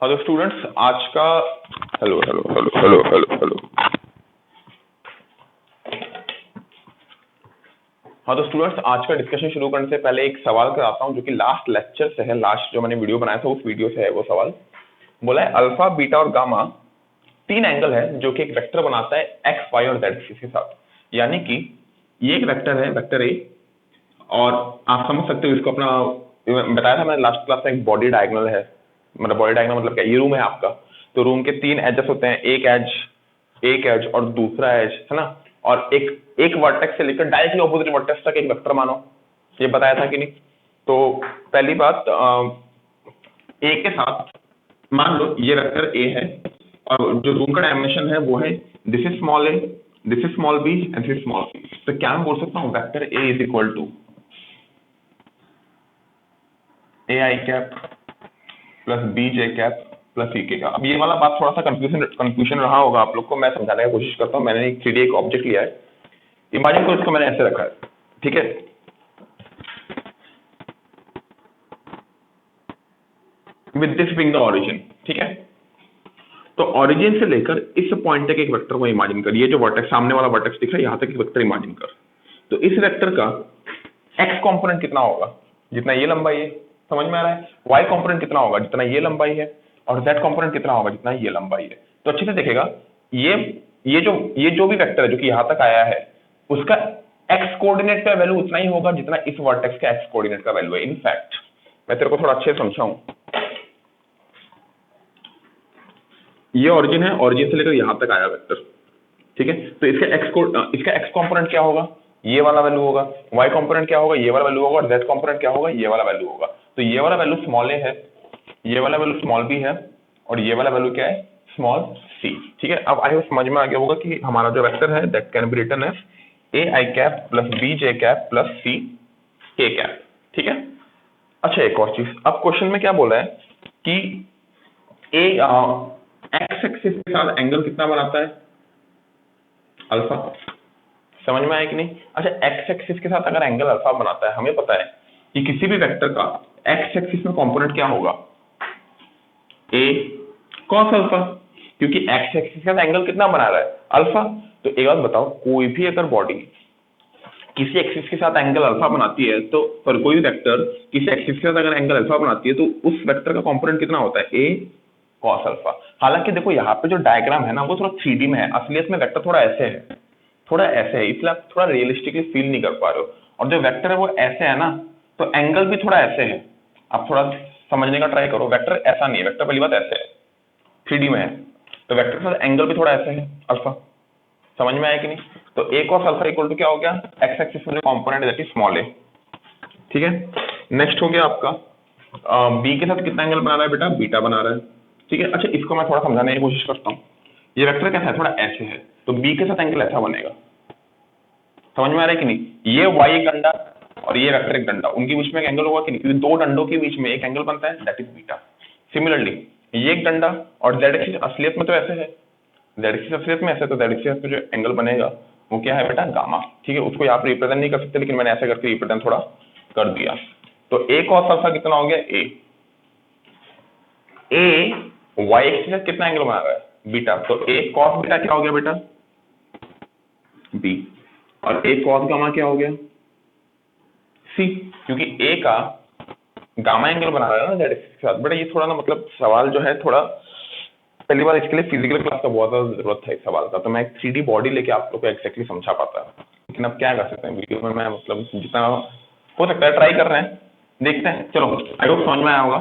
हाँ तो स्टूडेंट्स आज का hello hello hello hello hello hello हाँ तो स्टूडेंट्स आज का डिस्कशन शुरू करने से पहले एक सवाल कराता हूँ जो कि लास्ट लेक्चर से है, लास्ट जो मैंने वीडियो बनाया था उस वीडियो से है। वो सवाल बोला है अल्फा बीटा और गामा तीन एंगल है जो कि एक वेक्टर बनाता है एक्स वाई और जेड एक्सिस के साथ। यानी कि ये एक वेक्टर है, वेक्टर ए, और आप समझ सकते हो इसको अपना बताया था मैंने लास्ट क्लास में, एक बॉडी डायगोनल है। मतलब बॉडी डायगोनल मतलब क्या, ये रूम है आपका, तो रूम के तीन एजेस होते हैं, एक एज और दूसरा एज, है ना। और एक वर्टेक्स से लेकर डायरेक्टली ऑपोजिट वर्टेक्स तक एक वेक्टर मानो, ये बताया था कि नहीं। तो पहली बात ए के साथ मान लो ये वेक्टर ए है और जो रूम का डायमेंशन है वो है this is small A, this is small B and this is small C. तो क्या मैं बोल सकता हूँ vector A is equal to A I cap plus B J cap plus C K का। अब ये वाला बात थोड़ा सा कंफ्यूजन रहा होगा आप लोग को, मैं समझाने की कोशिश करता हूँ। मैंने एक 3D एक ऑब्जेक्ट लिया है, इमेजिन करो इसको मैंने ऐसे रखा है, ठीक है। With this being the origin, ठीक है। तो ओरिजिन से लेकर इस पॉइंट तक एक वेक्टर को इमेजिन कर, ये जो वर्टेक्स सामने वाला वर्टेक्स दिख रहा है यहाँ तक एक वेक्टर इमेजिन कर। तो इस वेक्टर का एक्स कंपोनेंट कितना होगा, जितना ये लंबाई है, समझ में आ रहा है। वाई कंपोनेंट कितना होगा, जितना ये लंबाई है, और जेड कंपोनेंट कितना होगा, जितना ये लंबाई है। तो अच्छे से देखेगा ये जो भी वेक्टर है जो कि यहां तक आया है उसका एक्स कोऑर्डिनेट का वैल्यू उतना ही होगा जितना इस वर्टेक्स का एक्स कोऑर्डिनेट का वैल्यू है। इनफैक्ट मैं तेरे को थोड़ा अच्छे से समझाऊं, ये ओरिजिन है, ओरिजिन से लेकर यहां तक आया वेक्टर, ठीक है। तो इसका एक्स कंपोनेंट क्या होगा, ये वाला वैल्यू होगा। वाई कंपोनेंट क्या होगा, ये वाला वैल्यू होगा। और जेड कंपोनेंट क्या होगा, ये वाला वैल्यू होगा। तो ये वाला वैल्यू स्मॉल ए है, ये वाला वैल्यू स्मॉल बी है, और ये वाला वैल्यू क्या है, स्मॉल सी, ठीक है। अब आई समझ में आ गया होगा कि हमारा जो वेक्टर है that can be written as A I cap plus B J cap plus C K cap, ठीक है। अच्छा एक और चीज, अब क्वेश्चन में क्या बोला है कि ए एक्स एक्सिस के साथ एंगल कितना बनाता है, अल्फा। समझ में आया कि नहीं। अच्छा एक्स एक्सिस के साथ अगर एंगल अल्फा बनाता है, हमें पता है कि किसी भी वेक्टर का एक्स एक्सिस में कंपोनेंट क्या होगा, ए कॉस अल्फा, क्योंकि एक्स एक्सिस के साथ एंगल कितना बना रहा है, अल्फा। तो एक बात बताओ, कोई भी अगर बॉडी किसी एक्सिस के साथ एंगल अल्फा बनाती है, तो पर कोई वेक्टर किसी एक्सिस के साथ अगर एंगल अल्फा बनाती है तो उस वेक्टर का कंपोनेंट कितना होता है, ए कॉस अल्फा। हालांकि देखो यहाँ पे जो डायग्राम है ना वो थोड़ा 3D में है, असलियत में वेक्टर थोड़ा ऐसे है, थोड़ा ऐसे है, इसलिए आप थोड़ा रियलिस्टिकली फील नहीं कर पा रहे हो। और जो वेक्टर है वो ऐसे है ना, तो एंगल भी थोड़ा ऐसे है। आप थोड़ा समझने का ट्राई करो, वेक्टर ऐसा नहीं है, वेक्टर पहली बात ऐसे है, 3D में है। तो वेक्टर के साथ एंगल भी थोड़ा ऐसे है, अल्फा। समझ में आया कि नहीं। तो ए कॉस अल्फा इक्वल टू क्या हो गया, एक्स एक्सिस में जो कंपोनेंट है दैट इज स्मॉल ए, ठीक है। नेक्स्ट हो गया आपका बी के साथ कितना एंगल बना रहा है बेटा, बीटा बना रहा है, ठीक है। अच्छा इसको मैं थोड़ा समझाने की कोशिश करता हूँ। ये वेक्टर कैसा है, थोड़ा ऐसे है, तो बी के साथ एंगल ऐसा बनेगा। समझ में आ रहा है कि नहीं। ये वाई एक डंडा और ये वेक्टर एक डंडा, उनके बीच में एक एंगल होगा कि नहीं, क्योंकि दो डंडों के बीच में एक एंगल बनता है दैट इज बीटा। सिमिलरली ये एक डंडा और जेड एक्सिस असलियत में तो ऐसे है, जेड एक्सिस असलियत में ऐसे, तो जेड एक्सिस पे जो एंगल बनेगा वो क्या है बेटा, गामा, ठीक है। उसको यहाँ पे रिप्रेजेंट नहीं कर सकते, लेकिन मैंने ऐसे करके रिप्रेजेंट थोड़ा कर दिया। तो ए कॉस अल्फा कितना हो गया, ए वाई एक्सिस से कितना एंगल बना रहा है, बीटा। तो ए कॉस बीटा क्या हो गया बेटा, बी, और ए कॉस गामा क्या हो गया, सी, क्योंकि ए का गामा एंगल बना रहा है ना जेड एक्सिस के साथ। बेटा ये थोड़ा ना मतलब सवाल जो है थोड़ा, पहली बार इसके लिए फिजिकल क्लास का बहुत ज्यादा जरूरत है इस सवाल का, तो मैं एक 3D बॉडी लेके आप लोग को एक्जैक्टली समझा पाता है। लेकिन अब क्या कर सकते हैं, वीडियो में मैं मतलब जितना हो सकता है ट्राई कर रहे हैं, देखते हैं। चलो आई होप समझ में आया होगा।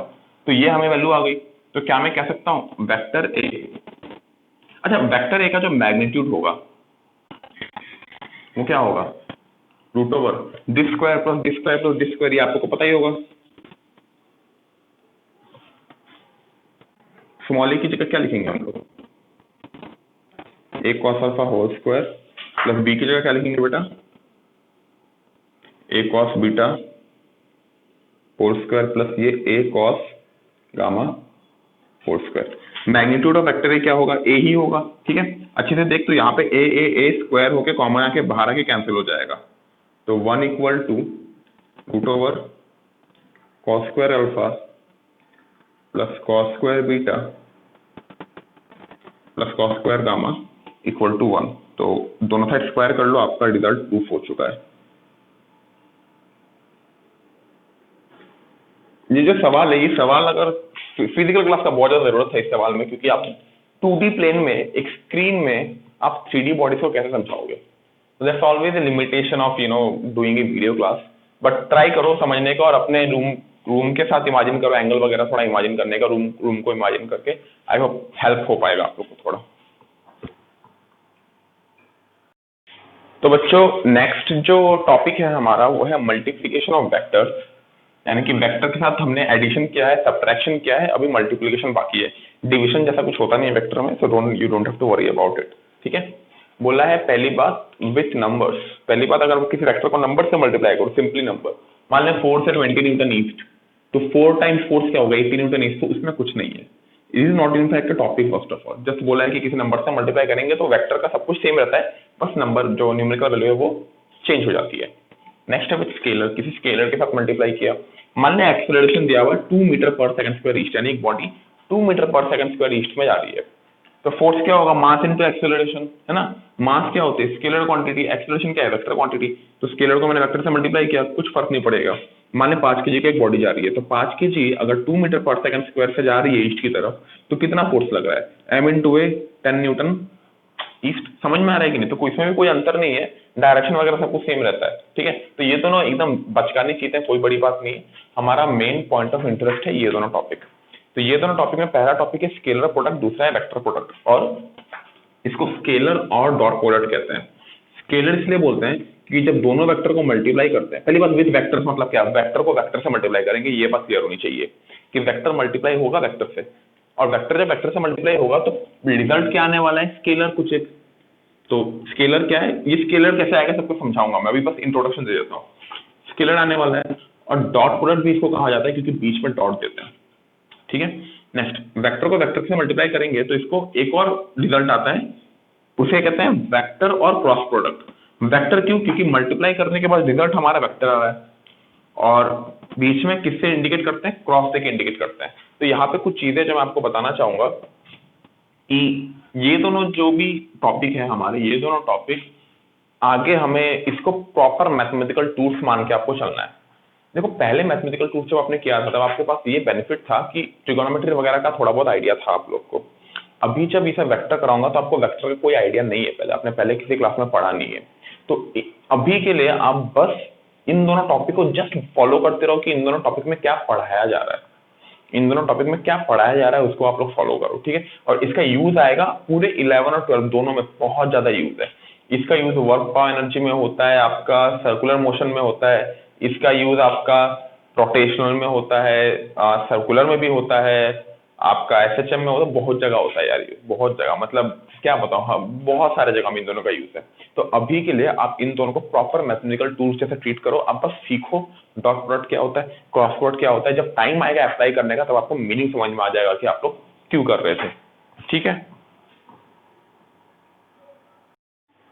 तो ये हमें वैल्यू आ गई, तो क्या मैं कह सकता हूँ वेक्टर ए, अच्छा वेक्टर ए का जो मैग्नीट्यूड होगा वो क्या होगा, root over this square plus this square plus this square, ये आपको पता ही होगा। स्मॉल ए की जगह क्या लिखेंगे हम लोग, A cos alpha whole square, plus B की जगह क्या लिखेंगे बेटा, A cos beta whole square plus ये A cos gamma whole square. Magnitude of vector A क्या होगा, ए ही होगा, ठीक है। अच्छे से देख, तो यहाँ पे ए स्क्वायर होके कॉमन आके बाहर आके कैंसिल हो जाएगा, तो 1 equal to root over cos square alpha plus cos square beta plus cos square gamma equal to 1। तो दोनों साइड स्क्वायर कर लो, आपका रिजल्ट प्रूफ हो चुका है। ये जो सवाल है, ये सवाल अगर फिजिकल क्लास का बहुत ज्यादा जरूरत है इस सवाल में, क्योंकि आप 2D प्लेन में एक स्क्रीन में आप 3D बॉडीज को कैसे समझाओगे। तो that's always a limitation of doing a video class, but try करो समझने का और अपने रूम के साथ इमेजिन करो, एंगल वगैरह थोड़ा इमेजिन करने का, रूम को इमेजिन करके आई होप हेल्प हो पाएगा आप लोग को थोड़ा। तो बच्चों नेक्स्ट जो टॉपिक है हमारा वो है मल्टीप्लिकेशन ऑफ वेक्टर्स, यानी कि वेक्टर के साथ हमने एडिशन किया है, सब्ट्रैक्शन किया है, अभी मल्टीप्लिकेशन बाकी है। डिवीजन जैसा कुछ होता नहीं है वेक्टर में, so you don't have to worry about it. ठीक है, बोला है पहली बात विथ नंबर्स। पहली बात, अगर किसी वेक्टर को नंबर से मल्टीप्लाई करो, सिंपली नंबर, मान लें 4 से 20 न्यूटन ईस्ट, तो 4 टाइम्स फोर्स क्या होगा, 80 न्यूटन ईस्ट। तो उसमें कुछ नहीं है, it is not in fact a topic. First of all just बोला है कि किसी नंबर से मल्टीप्लाई करेंगे तो वेक्टर का सब कुछ सेम रहता है, बस नंबर जो न्यूमेरिकल वैल्यू है वो चेंज हो जाती है। नेक्स्ट है विथ स्केलर, किसी स्केलर के साथ मल्टीप्लाई किया, मान लें एक्सेलरेशन दिया हुआ 2 मीटर पर सेकंड स्क्वायर ईस्ट, यानी एक बॉडी 2 मीटर पर सेकंड स्क्वायर ईस्ट में जा रही है। तो फोर्स क्या होगा, मास इनटू एक्सेलरेशन, है ना। मास क्या होती है, स्केलर क्वांटिटी, एक्सेलरेशन क्या है, वेक्टर क्वांटिटी। तो स्केलर को मैंने वेक्टर से मल्टीप्लाई किया, कुछ फर्क नहीं पड़ेगा। मान लें 5 kg की एक बॉडी जा रही है, तो 5 kg अगर 2 मीटर पर सेकंड स्क्वायर से जा रही है ईस्ट की तरफ, तो कितना फोर्स लग रहा है, m इंटू ए 10 न्यूटन ईस्ट। समझ में आ रहा है कि नहीं। तो कोई इसमें भी कोई अंतर नहीं है, डायरेक्शन वगैरह सब कुछ सेम रहता है। ठीक है, तो ये दोनों एकदम बचकानी चीजें, कोई बड़ी बात नहीं है। हमारा मेन पॉइंट ऑफ इंटरेस्ट है ये दोनों टॉपिक। तो ये दोनों टॉपिक में पहला टॉपिक है स्केलर प्रोडक्ट, दूसरा है वेक्टर प्रोडक्ट, और इसको स्केलर और डॉट प्रोडक्ट कहते हैं। स्केलर इसलिए बोलते हैं कि जब दोनों वेक्टर को मल्टीप्लाई करते हैं, पहली बात विद वेक्टर्स मतलब क्या, वेक्टर को वेक्टर से मल्टीप्लाई करेंगे, ये बात क्लियर होनी चाहिए कि वेक्टर मल्टीप्लाई होगा वेक्टर से, और वेक्टर जब वेक्टर से मल्टीप्लाई होगा तो रिजल्ट क्या आने वाला है, स्केलर कुछ एक। तो स्केलर क्या है, ये स्केलर कैसे आएगा सबको समझाऊंगा मैं, अभी बस इंट्रोडक्शन दे देता हूँ। स्केलर आने वाला है, और डॉट प्रोडक्ट भी इसको कहा जाता है क्योंकि बीच में डॉट देते हैं। ठीक है, नेक्स्ट वेक्टर को वेक्टर से मल्टीप्लाई करेंगे तो इसको एक और रिजल्ट आता है, उसे कहते हैं वेक्टर और क्रॉस प्रोडक्ट। वेक्टर क्यों, क्योंकि मल्टीप्लाई करने के बाद रिजल्ट हमारा वेक्टर आ रहा है, और बीच में किससे इंडिकेट करते हैं, क्रॉस से इंडिकेट करते हैं। तो यहाँ पे कुछ चीजें जो मैं आपको बताना चाहूंगा कि ये दोनों जो भी टॉपिक है हमारे, ये दोनों टॉपिक आगे हमें इसको प्रॉपर मैथमेटिकल टूल्स मान के आपको चलना है। देखो पहले मैथमेटिकल टूल्स जब आपने किया था तब आपके पास ये बेनिफिट था कि ट्रिगोनोमेट्री वगैरह का थोड़ा बहुत आइडिया था आप लोग को। अभी जब इसे वेक्टर कराऊंगा तो आपको वेक्टर का कोई आइडिया नहीं है, पहले आपने पहले किसी क्लास में पढ़ा नहीं है। तो अभी के लिए आप बस इन दोनों टॉपिक को जस्ट फॉलो करते रहो कि इन दोनों टॉपिक में क्या पढ़ाया जा रहा है, इन दोनों टॉपिक में क्या पढ़ाया जा रहा है उसको आप लोग फॉलो करो। ठीक है, और इसका यूज आएगा पूरे 11 और 12 दोनों में, बहुत ज्यादा यूज है इसका। यूज वर्क पावर एनर्जी में होता है, आपका सर्कुलर मोशन में होता है, इसका यूज आपका रोटेशनल में होता है, सर्कुलर में भी होता है, आपका एसएचएम में होता है, बहुत जगह होता है यार, ये बहुत जगह, मतलब क्या बताऊं, हाँ बहुत सारे जगह में इन दोनों का यूज है। तो अभी के लिए आप इन दोनों को प्रॉपर मैथमेटिकल टूल्स जैसे ट्रीट करो, आप बस सीखो डॉट प्रोडक्ट क्या होता है, क्रॉस प्रोडक्ट क्या होता है। जब टाइम आएगा अप्लाई करने का तब आपको मीनिंग समझ में आ जाएगा कि आप लोग क्यों कर रहे थे। ठीक है,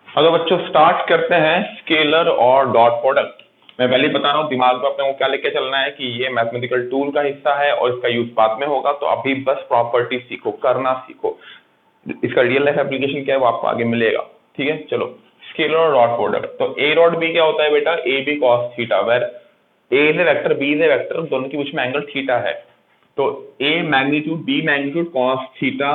तो बच्चों स्टार्ट करते हैं स्केलर और डॉट प्रोडक्ट। मैं पहले ही बता रहा हूँ, दिमाग में अपने को क्या लेके चलना है कि ये मैथमेटिकल टूल का हिस्सा है और इसका यूज बाद में होगा। तो अभी बस प्रॉपर्टी सीखो, करना सीखो, इसका रियल लाइफ एप्लीकेशन क्या है वो आपको आगे मिलेगा। ठीक है, चलो स्केलर और डॉट प्रोडक्ट। तो ए डॉट बी क्या होता है बेटा, A B cos theta, where A is a vector, B is a vector, दोनों के बीच में एंगल थीटा है। तो A magnitude, B magnitude, cos theta,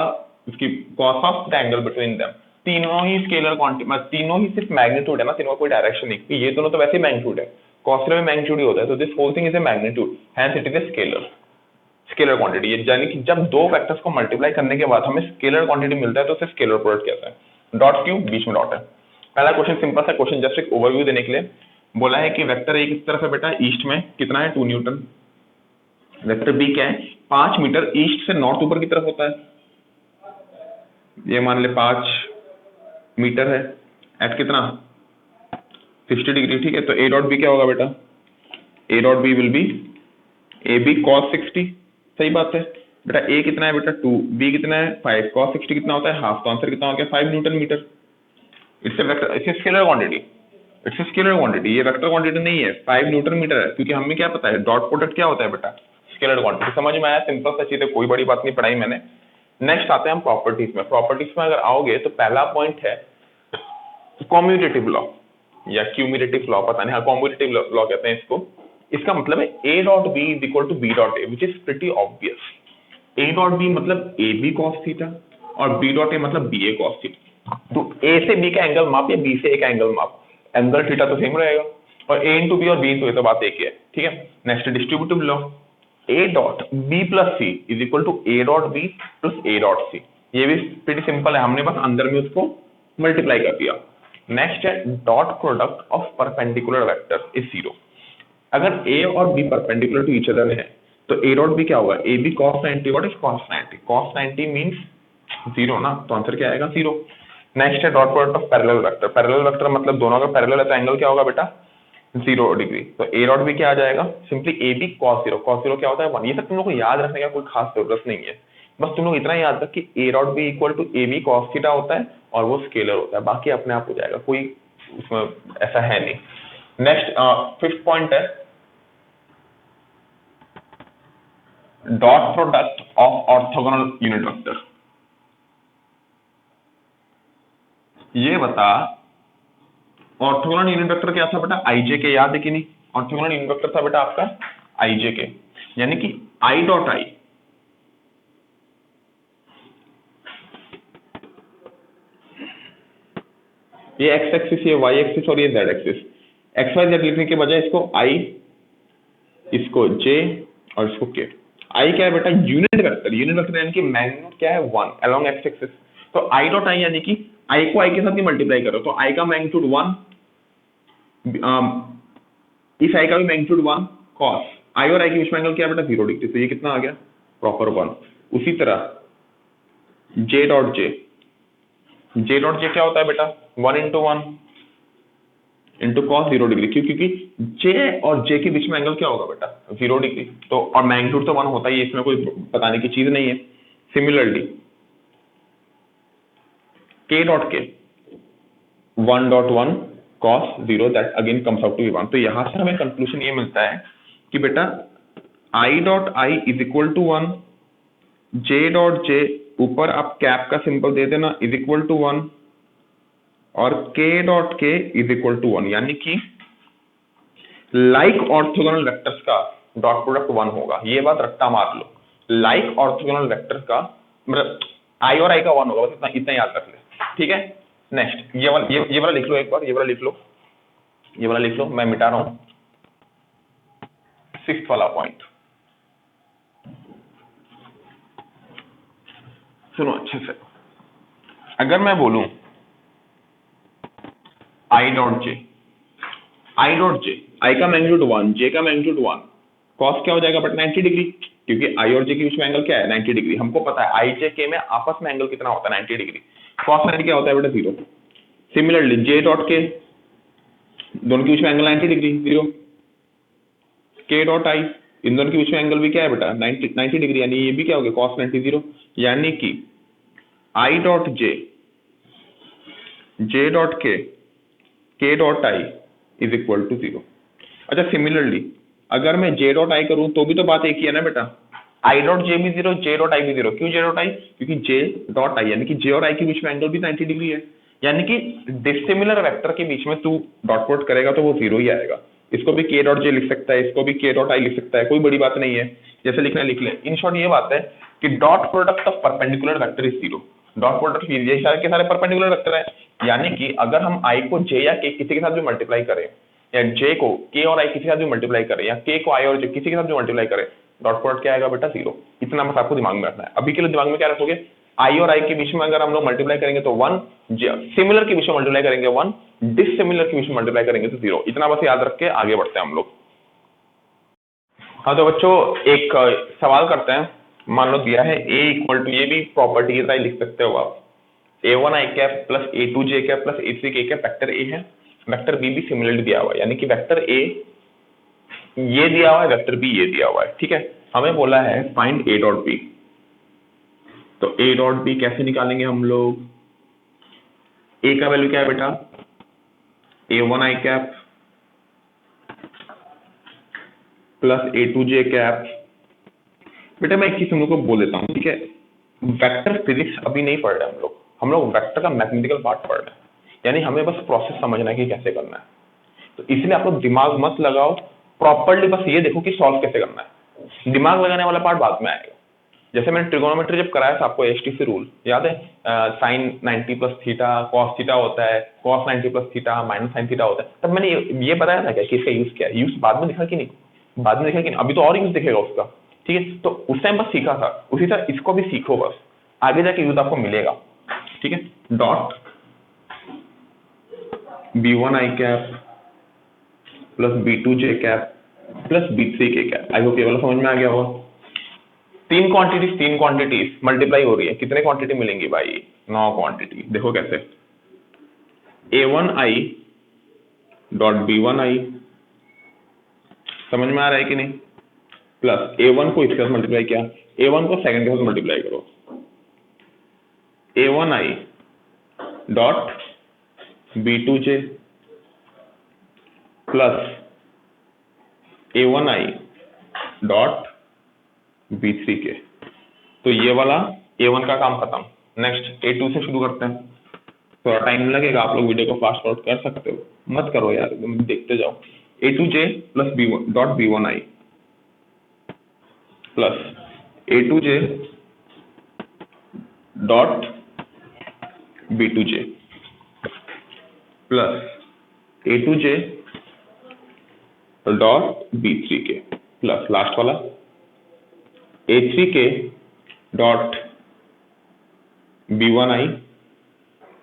उसकी cos of the angle between them. तीनों ही स्केलर क्वांटिटी, तीनों ही सिर्फ मैग्नीट्यूड है ना, तीनों का कोई डायरेक्शन नहीं, ये दोनों तो वैसे ही मैग्नीट्यूड है, कॉस में मैग्नीट्यूड ही होता है। तो this whole thing is a magnitude, hence it is a scalar, scalar quantity. यानी कि जब दो वेक्टर्स को मल्टीप्लाई करने के बाद हमें स्केलर क्वांटिटी मिलता है तो उसे स्केलर प्रोडक्ट कहते हैं। डॉट क्यों, बीच में डॉट है। पहला क्वेश्चन सिंपल सा क्वेश्चन, जस्ट एक ओवरव्यू देने के लिए बोला है कि वेक्टर ए किस तरफ है बेटा, ईस्ट में, कितना है 2 न्यूटन। वेक्टर बी क्या है, 5 मीटर ईस्ट से नॉर्थ ऊपर की तरफ होता है, ये मान ले 5 मीटर है, एट कितना 60 डिग्री। ठीक है, तो ए डॉट बी क्या होगा बेटा, A dot B will be A B cos 60। सही बात है बेटा, ए कितना है बेटा 2, बी कितना है 5, कॉस 60 कितना होता है हाफ, तो आंसर कितना हो गया 5 newton metre. It's a vector, it's scalar quantity, it's scalar quantity, ये वेक्टर क्वांटिटी नहीं है, 5 न्यूटन मीटर है। क्योंकि हमें क्या पता है डॉट प्रोडक्ट क्या होता है बेटा, स्केलर क्वांटिटी। समझ में आया? सिंपल सा चीज है, कोई बड़ी बात नहीं पढ़ाई मैंने। नेक्स्ट आते हैं हम प्रॉपर्टीज में। प्रॉपर्टीज में अगर आओगे तो पहला पॉइंट है कॉम्यूटेटिव लॉ या क्यूमुलेटिव लॉ, पता नहीं, हाँ कॉम्यूटेटिव लॉ कहते हैं इसको। इसका मतलब है A dot B is equal to B dot A, which is pretty obvious. A dot B मतलब ए बी कॉस थीटा और बी डॉट ए मतलब बी ए कॉस थीटा। तो ए से बी का एंगल माप या बी से ए का एंगल माप, एंगल थीटा तो सेम रहेगा, और ए इंटू बी और बी इंटू ए तो बात एक ही है, ठीक है। Next distributive law, A dot B plus C is equal to A dot B plus A dot C. ये भी प्रीटी सिंपल है, हमने बस अंदर में उसको मल्टीप्लाई कर दिया। नेक्स्ट है dot product of perpendicular vector is zero. अगर ए और B perpendicular to each other है तो ए डॉट बी क्या होगा, A B cos 90, what is cos 90? cos 90 means zero ना, तो आंसर क्या आएगा, जीरो। नेक्स्ट है dot product of parallel vector. Parallel vector मतलब दोनों अगर पैरेलल है तो एंगल क्या होगा बेटा, 0 डिग्री। तो ए डॉट बी क्या आ जाएगा, simply A B cos 0। cos 0 क्या होता है, 1। ये सब तुम लोग को याद रखने का कोई खास जरूरत नहीं है, बस तुम लोग इतना याद रख कि A dot B equal to A B cos theta होता है और वो स्केलर होता है, बाकी अपने आप हो जाएगा, कोई उसमें ऐसा है नहीं। नेक्स्ट फिफ्थ पॉइंट है dot product of orthogonal unit vector. ये बता ऑर्थोगोनल यूनिट वेक्टर क्या था बेटा, आईजे के, याद है कि नहीं? ऑर्थोगोनल यूनिट वेक्टर था बेटा आपका आईजे के, यानी कि आई डॉट आई ये एक्स एक्सिस, ये वाई एक्सिस और ये Z axis. X Y Z लिखने के बजाय इसको आई, इसको जे और इसको के। आई क्या है बेटा, यूनिट वेक्टर। यूनिट वेक्टर यानी कि मैग्नीट्यूड क्या है, 1 अलोंग एक्स एक्सिस। तो आई डॉट आई यानी कि आई को आई के साथ ही मल्टीप्लाई करो, तो आई का मैग्नीट्यूड 1, इस आई का भी मैग्नीट्यूड 1 cos। आई और आई के बीच में एंगल क्या है बेटा, 0 डिग्री। तो ये कितना आ गया, प्रॉपर 1। उसी तरह जे डॉट जे, जे डॉट जे क्या होता है बेटा, 1 इंटू 1 इंटू कॉस 0 डिग्री। क्यों, क्योंकि जे और जे के बीच में एंगल क्या होगा बेटा, 0 डिग्री। तो और मैग्नीट्यूड तो 1 होता ही है, इसमें कोई बताने की चीज नहीं है। सिमिलरली के डॉट के 1.1 cos 0 that again comes out to be 1। तो यहां से हमें कंक्लूजन ये मिलता है कि बेटा I dot I is equal to 1, J dot J ऊपर आप कैप का सिंबल दे देना इज इक्वल टू 1, और के डॉट के इज इक्वल टू 1, यानी कि लाइक ऑर्थोगोनल वेक्टर्स का डॉट प्रोडक्ट 1 होगा। ये बात रट्टा मार लो, लाइक ऑर्थोगोनल वेक्टर का मतलब आई और आई का 1 होगा, बस इतना इतना याद रख ले, ठीक है। नेक्स्ट ये वाला लिख लो एक बार, ये वाला लिख लो, ये वाला लिख लो, मैं मिटा रहा हूं। 6th वाला पॉइंट सुनो अच्छे से। अगर मैं बोलूं आई डॉट जे, आई डॉट जे, आई का मैग्नीट्यूड 1, जे का मैग्नीट्यूड 1, कॉस क्या हो जाएगा बट 90 डिग्री, क्योंकि आई और जे के बीच में एंगल क्या है, 90 डिग्री। हमको पता है आई जे के में आपस में एंगल कितना होता है, 90 डिग्री। कॉस 90 क्या होता है बेटा, 0। सिमिलरली जे डॉट के, दोनों के बीच में एंगल 90 डिग्री, 0। के डॉट आई, इन दोनों के बीच में एंगल भी क्या है बेटा, 90 डिग्री, यानी ये भी क्या हो गया, कॉस 90, 0। यानी कि I dot J, J dot K dot I is equal to 0। अच्छा सिमिलरली अगर मैं जे डॉट आई करूं तो भी तो बात एक ही है ना बेटा, आई डॉट जे भी 0, जे डॉट आई भी 0। क्यों जे डॉट आई, क्योंकि जे डॉट आई यानी कि जे और आई के बीच में एंगल भी 90 डिग्री है, यानी कि डिसिमिलर वेक्टर के बीच में तू डॉट प्रोडक्ट करेगा तो वो 0 ही आएगा। इसको भी के डॉट जे लिख सकता है, इसको भी के डॉट आई लिख सकता है, कोई बड़ी बात नहीं है, जैसे लिखना लिख ले। इन शॉर्ट ये बात है कि dot product of perpendicular vector is 0। Dot product ये सारे के सारे परपेंडिकुलर वेक्टर है, यानी कि अगर हम आई को जे या के किसी के साथ भी मल्टीप्लाई करें, या जे को के और आई किसी के साथ भी मल्टीप्लाई करें, या के को आई और जे किसी के साथ भी मल्टीप्लाई करें, डॉट प्रोडक्ट क्या आएगा बेटा, 0। इतना बस आपको दिमाग में रखना है। अभी के लिए दिमाग में क्या रखोगे, आई और आई के बीच में अगर हम लोग मल्टीप्लाई करेंगे तो 1, सिमिलर के बीच में मल्टीप्लाई करेंगे 1, डिसिमिलर के बीच में मल्टीप्लाई करेंगे तो 0। इतना बस याद रख के आगे बढ़ते हैं हम लोग। हाँ तो बच्चों एक सवाल करते हैं। मान लो दिया है a इक्वल टू, ये भी प्रॉपर्टी लिख सकते हो आप, a1 आई कैप प्लस a2 जे कैप प्लस a3 के कैप, वेक्टर a है, वेक्टर b भी सिमिलरली दिया हुआ है, यानी कि वेक्टर a ये दिया हुआ है, वेक्टर b ये दिया हुआ है, ठीक है। हमें बोला है फाइंड a डॉट b, तो a डॉट b कैसे निकालेंगे हम लोग, a का वैल्यू क्या है बेटा, a1 आई कैप प्लस a2 जे कैप बेटा मैं एक चीज तुम लोग को बोल देता हूँ, ठीक है, वेक्टर फिजिक्स अभी नहीं पढ़ रहे हम लोग वेक्टर का मैथमेटिकल पार्ट पढ़ रहे हैं, यानी हमें बस प्रोसेस समझना है कि कैसे करना है। तो इसलिए आप लोग दिमाग मत लगाओ, प्रॉपरली बस ये देखो कि सॉल्व कैसे करना है, दिमाग लगाने वाला पार्ट बाद में आएगा। जैसे मैंने ट्रिगोनोमेट्री जब कराया था आपको, HTC रूल याद है, sine 90 plus theta cos theta होता है, cos 90 plus theta minus sine theta होता है, तब मैंने ये बताया था क्या कि इसका यूज क्या है, यूज बाद में दिखा कि नहीं, बाद में दिखा कि नहीं, अभी तो और यूज दिखेगा उसका, ठीक है। तो उस टाइम बस सीखा था, उसी तरह इसको भी सीखो, बस आगे जाके यूज आपको मिलेगा, ठीक है। Dot B1i cap plus B2j cap plus B3k cap, I hope ये वाला समझ में आ गया होगा। तीन क्वांटिटीज मल्टीप्लाई हो रही है, कितने क्वांटिटी मिलेंगी भाई, 9 क्वांटिटी। देखो कैसे, A1i डॉट B1i, समझ में आ रहा है कि नहीं, प्लस A1 को इसके साथ मल्टीप्लाई किया, A1 को सेकंड के साथ मल्टीप्लाई करो, A1i dot B2j plus A1i dot B3k। तो ये वाला A1 का काम खत्म। नेक्स्ट A2 से शुरू करते हैं, थोड़ा टाइम लगेगा, आप लोग वीडियो को फास्ट फॉरवर्ड कर सकते हो, मत करो यार, देखते जाओ। A2j plus B1 dot B1i plus A2j dot B2j plus A2j dot B3k plus last वाला A3k dot B1i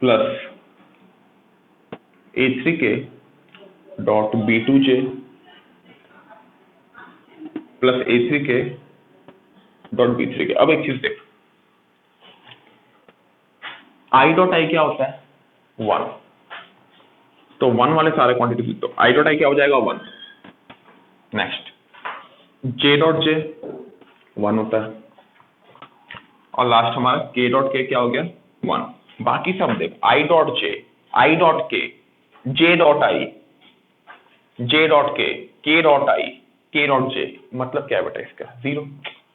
plus A3k dot B2j plus A3k dot B3k। अब एक चीज देख, i डॉट i क्या होता है, 1, तो 1 वाले सारे क्वांटिटी लिख दो, i डॉट i क्या हो जाएगा, 1। नेक्स्ट j डॉट j 1 होता है, और लास्ट हमारा k डॉट k क्या हो गया, 1। बाकी सब देख, i dot j, i dot k, j dot i, j dot k, k dot i, k dot j, मतलब क्या है बेटा इसका, 0।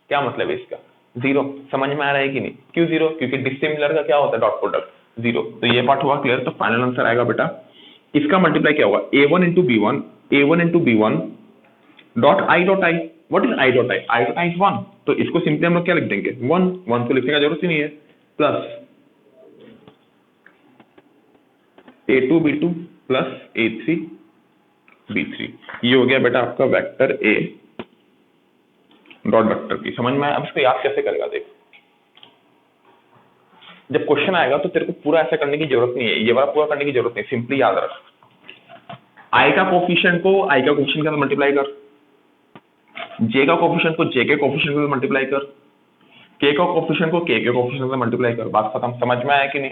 क्या मतलब है इसका, 0। समझ में आ रहा है कि नहीं, क्यों 0, क्योंकि डिसिमिलर का क्या होता है, डॉट प्रोडक्ट, 0। तो ये पार्ट हुआ क्लियर। तो फाइनल आंसर आएगा बेटा, इसका मल्टीप्लाई क्या होगा, A1 into B1, A1 into B1 dot i dot i। What is i dot i, i dot i is 1, तो इसको सिंपली हम लोग क्या लिख देंगे, 1 तो लिखने का जरूरत ही नहीं है, plus A2 B2 plus A3 B3। ये हो गया बेटा आपका vector A dot vector B। समझ में आया। अब इसको याद कैसे करेगा, देख, जब क्वेश्चन आएगा तो तेरे को पूरा ऐसा करने की जरूरत नहीं है, ये वाला पूरा करने की जरूरत नहीं, सिंपली याद रख, i का कोफिशिएंट को i का कोफिशिएंट के साथ मल्टीप्लाई कर, j का कोफिशिएंट को j के कोफिशिएंट के साथ मल्टीप्लाई कर, k का कोफिशिएंट को k के कोफिशिएंट के साथ मल्टीप्लाई कर, बात खत्म। समझ में आया कि नहीं,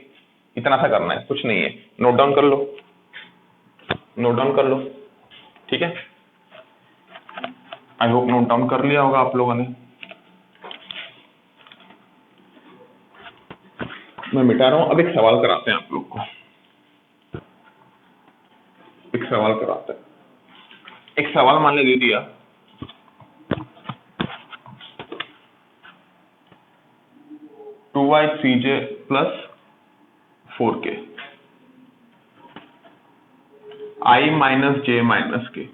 इतना सा करना है, कुछ नहीं है। नोट डाउन कर लो, नोट डाउन कर लो, ठीक है। आई होप नोट डाउन कर लिया होगा आप लोगों ने। मैं मिटा रहा हूं, अब एक सवाल कराते हैं आप लोग को, एक सवाल कराते हैं। एक सवाल मान ले दे दिया, two Y 3j plus 4k i minus j minus k,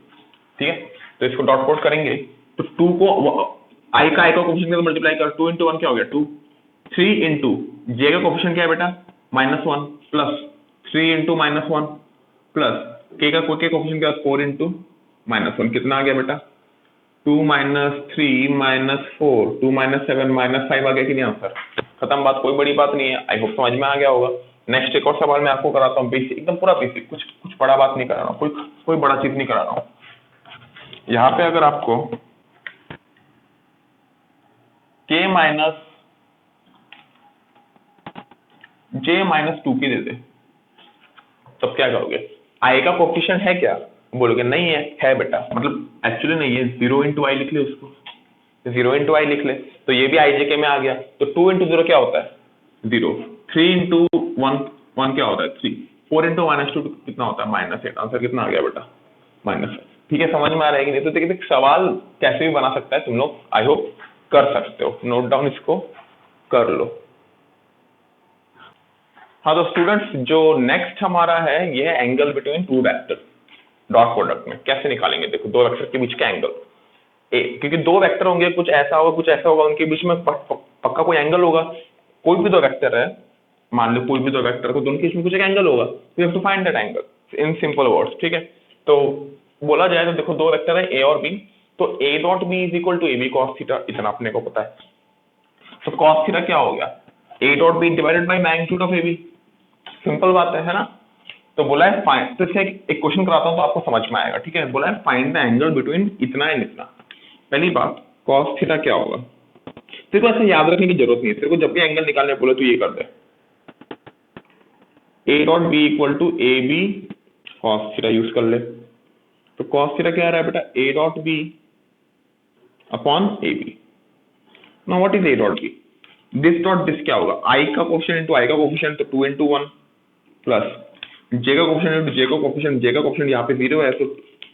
ठीक है। तो इसको डॉट कोड करेंगे, तो 2 को i का कोफिशिएंट से मल्टीप्लाई कर, 2 इंटू 1 क्या हो गया, 2, 3 इंटू j का कोफिशिएंट क्या है बेटा, -1 प्लस 3 इंटू -1 प्लस k का कोफिशिएंट क्या है, 4 इंटू -1, कितना आ गया बेटा, 2 माइनस 3 माइनस 4, 2 माइनस 7 माइनस 5 आ गया कि नहीं आंसर, खत्म बात, कोई बड़ी बात नहीं है। आई होप समझ में आ गया होगा। नेक्स्ट एक और सवाल मैं आपको कराता हूँ, बेसिक, एकदम पूरा बेसिक, कुछ बड़ा बात नहीं करा रहा हूँ, कोई बड़ा चीज नहीं करा रहा हूँ। यहाँ पे अगर आपको k minus j minus 2k दे दे, तब क्या करोगे, i का कोफिशिएंट है क्या, बोलोगे नहीं है बेटा, मतलब एक्चुअली नहीं है, 0 इंटू आई लिख ले उसको, 0 इंटू आई लिख ले, तो ये भी ijk में आ गया। तो 2 इंटू 0 क्या होता है, 0, 3 इंटू 1 क्या होता है, 3, 4 इंटू -2 कितना होता है, -8, आंसर कितना आ गया बेटा, -8। ठीक है, समझ में आ रहा है कि नहीं। तो देखिए सवाल कैसे भी बना सकता है तुम लोग, आई होप कर सकते हो, नोट डाउन इसको कर लो। हाँ तो स्टूडेंट्स जो नेक्स्ट हमारा है ये है angle between two vector dot product में। कैसे निकालेंगे, देखो दो वेक्टर के बीच का एंगल, क्योंकि दो वेक्टर होंगे, कुछ ऐसा होगा कुछ ऐसा होगा, उनके बीच में पक्का कोई एंगल होगा। कोई भी दो वेक्टर है, मान लो कोई भी दो वेक्टर है, तो दोनों के बीच में कुछ एक एंगल होगा, we have to find that angle in simple words, ठीक है। तो बोला जाए तो देखो दो वेक्टर है ए और बी, तो A dot B is equal to A B cos theta, इतना अपने को पता है। तो कॉस थीटा क्या हो गया, A dot B divided by magnitude of A B, simple बात है ना। तो बोला है फाइंड, तो इसका एक क्वेश्चन कराता हूं तो आपको समझ में आएगा, ठीक है। बोला है फाइंड द एंगल बिटवीन इतना एंड इतना। पहली बात कॉस थीटा क्या होगा, तेरे को ऐसे याद रखने की जरूरत नहीं है, तेरे को जब भी एंगल निकालने बोले तो ये कर दे, A dot B equal to A B cos theta use कर ले। तो कॉस थीटा क्या आ रहा है बेटा, A dot B upon A B. Now what is A dot B, this dot this क्या होगा, आई का कोफिशिएंट इनटू आई का कोफिशिएंट, तो 2 into 1 प्लस जे का कोफिशिएंट इनटू जे का कोफिशिएंट, जे का कोफिशिएंट यहाँ पे 0 है तो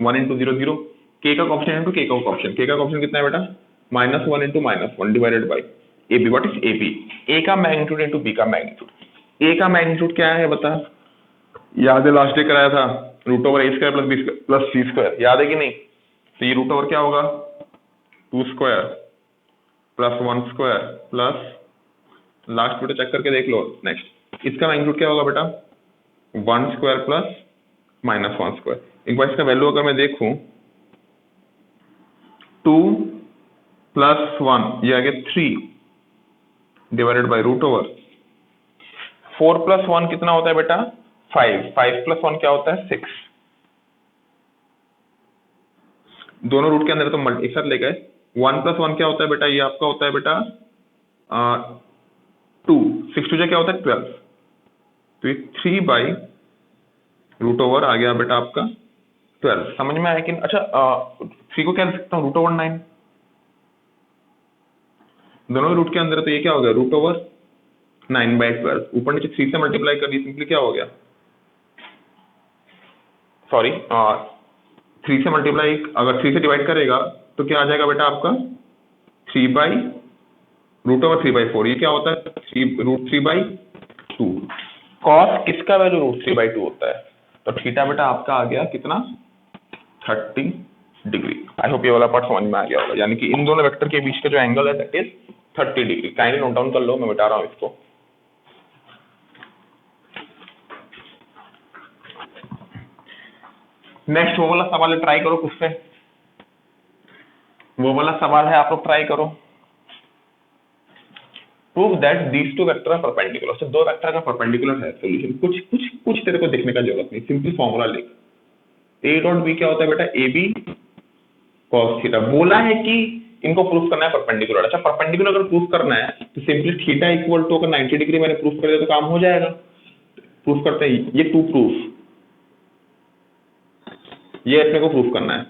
1 into 0 0, के का कोफिशिएंट इनटू के का कोफिशिएंट, के का कोफिशिएंट कितना है बेटा -1 into -1 divided by A B. What is A B, A का मैग्नीट्यूड इनटू बी का मैग्नीट्यूड। ए का मैग्नीट्यूड क्या है बता, याद है लास्ट डे कराया था, root over A square plus B square plus C square, याद है कि नहीं। तो ये रूट ओवर क्या होगा 2 square plus 1 square plus last बेटा चेक करके देख लो नेक्स्ट, इसका मैग्नीट्यूड क्या होगा बेटा 1 स्क्वायर प्लस -1 स्क्वायर। एक बार इसका वैल्यू अगर मैं देखूं 2 प्लस 1 ये आ गया 3 divided by root over 4 plus 1 कितना होता है बेटा 5, 5 प्लस 1 क्या होता है 6, दोनों रूट के अंदर तो एक साथ ले गए। 1 प्लस 1 क्या होता है बेटा, ये आपका होता है बेटा 2, 6 2 क्या होता है 12, तो ये 3 बाई रूट ओवर आ गया बेटा आपका 12। समझ में आया कि अच्छा 3 को क्या लिख सकता हूँ रूट ओवर 9, दोनों रूट के अंदर है, तो ये क्या हो गया रूट ओवर 9 बाई 12, ऊपर नीचे 3 से मल्टीप्लाई कर दी, सिंपली क्या हो गया, सॉरी 3 से मल्टीप्लाई, अगर 3 से डिवाइड करेगा तो क्या आ जाएगा बेटा आपका 3 बाई रूट ओवर 3 बाई 4, ये क्या होता है 3 रूट 3 बाई 2। कॉस किसका वैल्यू रूट 3 बाई 2 होता है, तो थीटा बेटा आपका आ गया कितना 30 डिग्री। आई होप ये वाला पार्ट समझ में आ गया होगा, यानी कि इन दोनों वेक्टर के बीच का जो एंगल है that is 30 degree. Kindly note down कर लो, मैं बता रहा हूँ इसको। नेक्स्ट वो वाला सवाल है, ट्राई करो खुद से, वो वाला सवाल है आप लोग ट्राई करो। Prove that these two vector are perpendicular. तो दो वेक्टर का परपेंडिकुलर है, सॉल्यूशन कुछ कुछ कुछ तेरे को देखने का जरूरत नहीं, सिंपल फॉर्मूला लिख, ए डॉट बी क्या होता है बेटा ए बी कॉस थीटा। बोला है कि इनको प्रूफ करना है परपेंडिकुलर। अच्छा परपेंडिकुलर अगर प्रूफ करना है तो सिंपली थीटा इक्वल टू अगर 90 डिग्री मैंने प्रूफ कर दिया तो काम हो जाएगा। प्रूफ करते हैं, ये टू प्रूफ, ये अपने को प्रूफ करना है।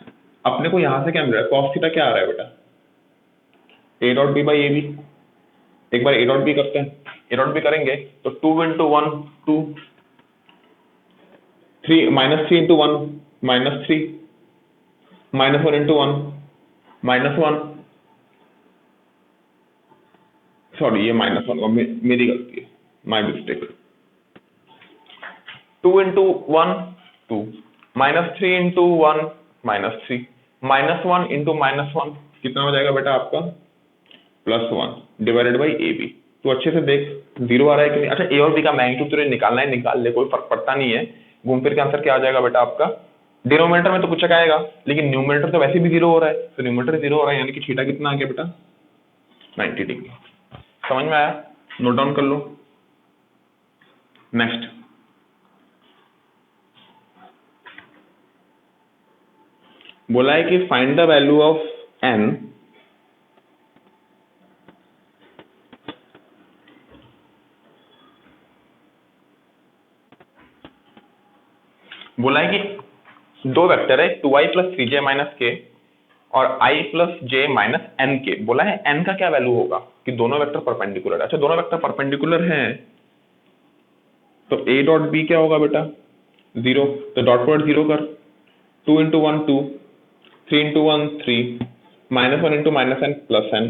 अपने को यहां से क्या मिल रहा है, कॉस थीटा क्या आ रहा है बेटा A dot B by A B. एक बार ए डॉट बी करते हैं, ए डॉट बी करेंगे तो 2 into 1 2, 3 -3 into 1 -3, -1 into 1 -1, सॉरी ये -1 मेरी गलती है, my mistake. 2 into 1 2, -3 into 1 -3, -1 into -1 कितना हो जाएगा बेटा आपका +1 डिवाइडेड बाई ए बी। तो अच्छे से देख 0 आ रहा है कि नहीं। अच्छा ए और बी का मैग्नीट्यूड तुझे निकालना है, निकाल ले, कोई फर्क पड़ता नहीं है। घूम फिर के आंसर क्या आ जाएगा बेटा आपका, डिनोमिनेटर में तो कुछ आएगा लेकिन न्यूमरेटर तो वैसे भी 0 हो रहा है, तो न्यूमरेटर 0 हो रहा है यानी कि थीटा कितना आ गया बेटा 90 डिग्री। समझ में आया, नोट डाउन कर लो। नेक्स्ट बोला है कि find the value of n बोला है कि दो वेक्टर है 2i प्लस 3j माइनस के और i plus j minus n के। बोला है n का क्या वैल्यू होगा कि दोनों वेक्टर परपेंडिकुलर है। अच्छा दोनों वेक्टर परपेंडिकुलर हैं तो a डॉट b क्या होगा बेटा 0, तो डॉट प्रोडक्ट 0 कर, 2 into 1 2, 3 into 1 3, -1 into -n plus n,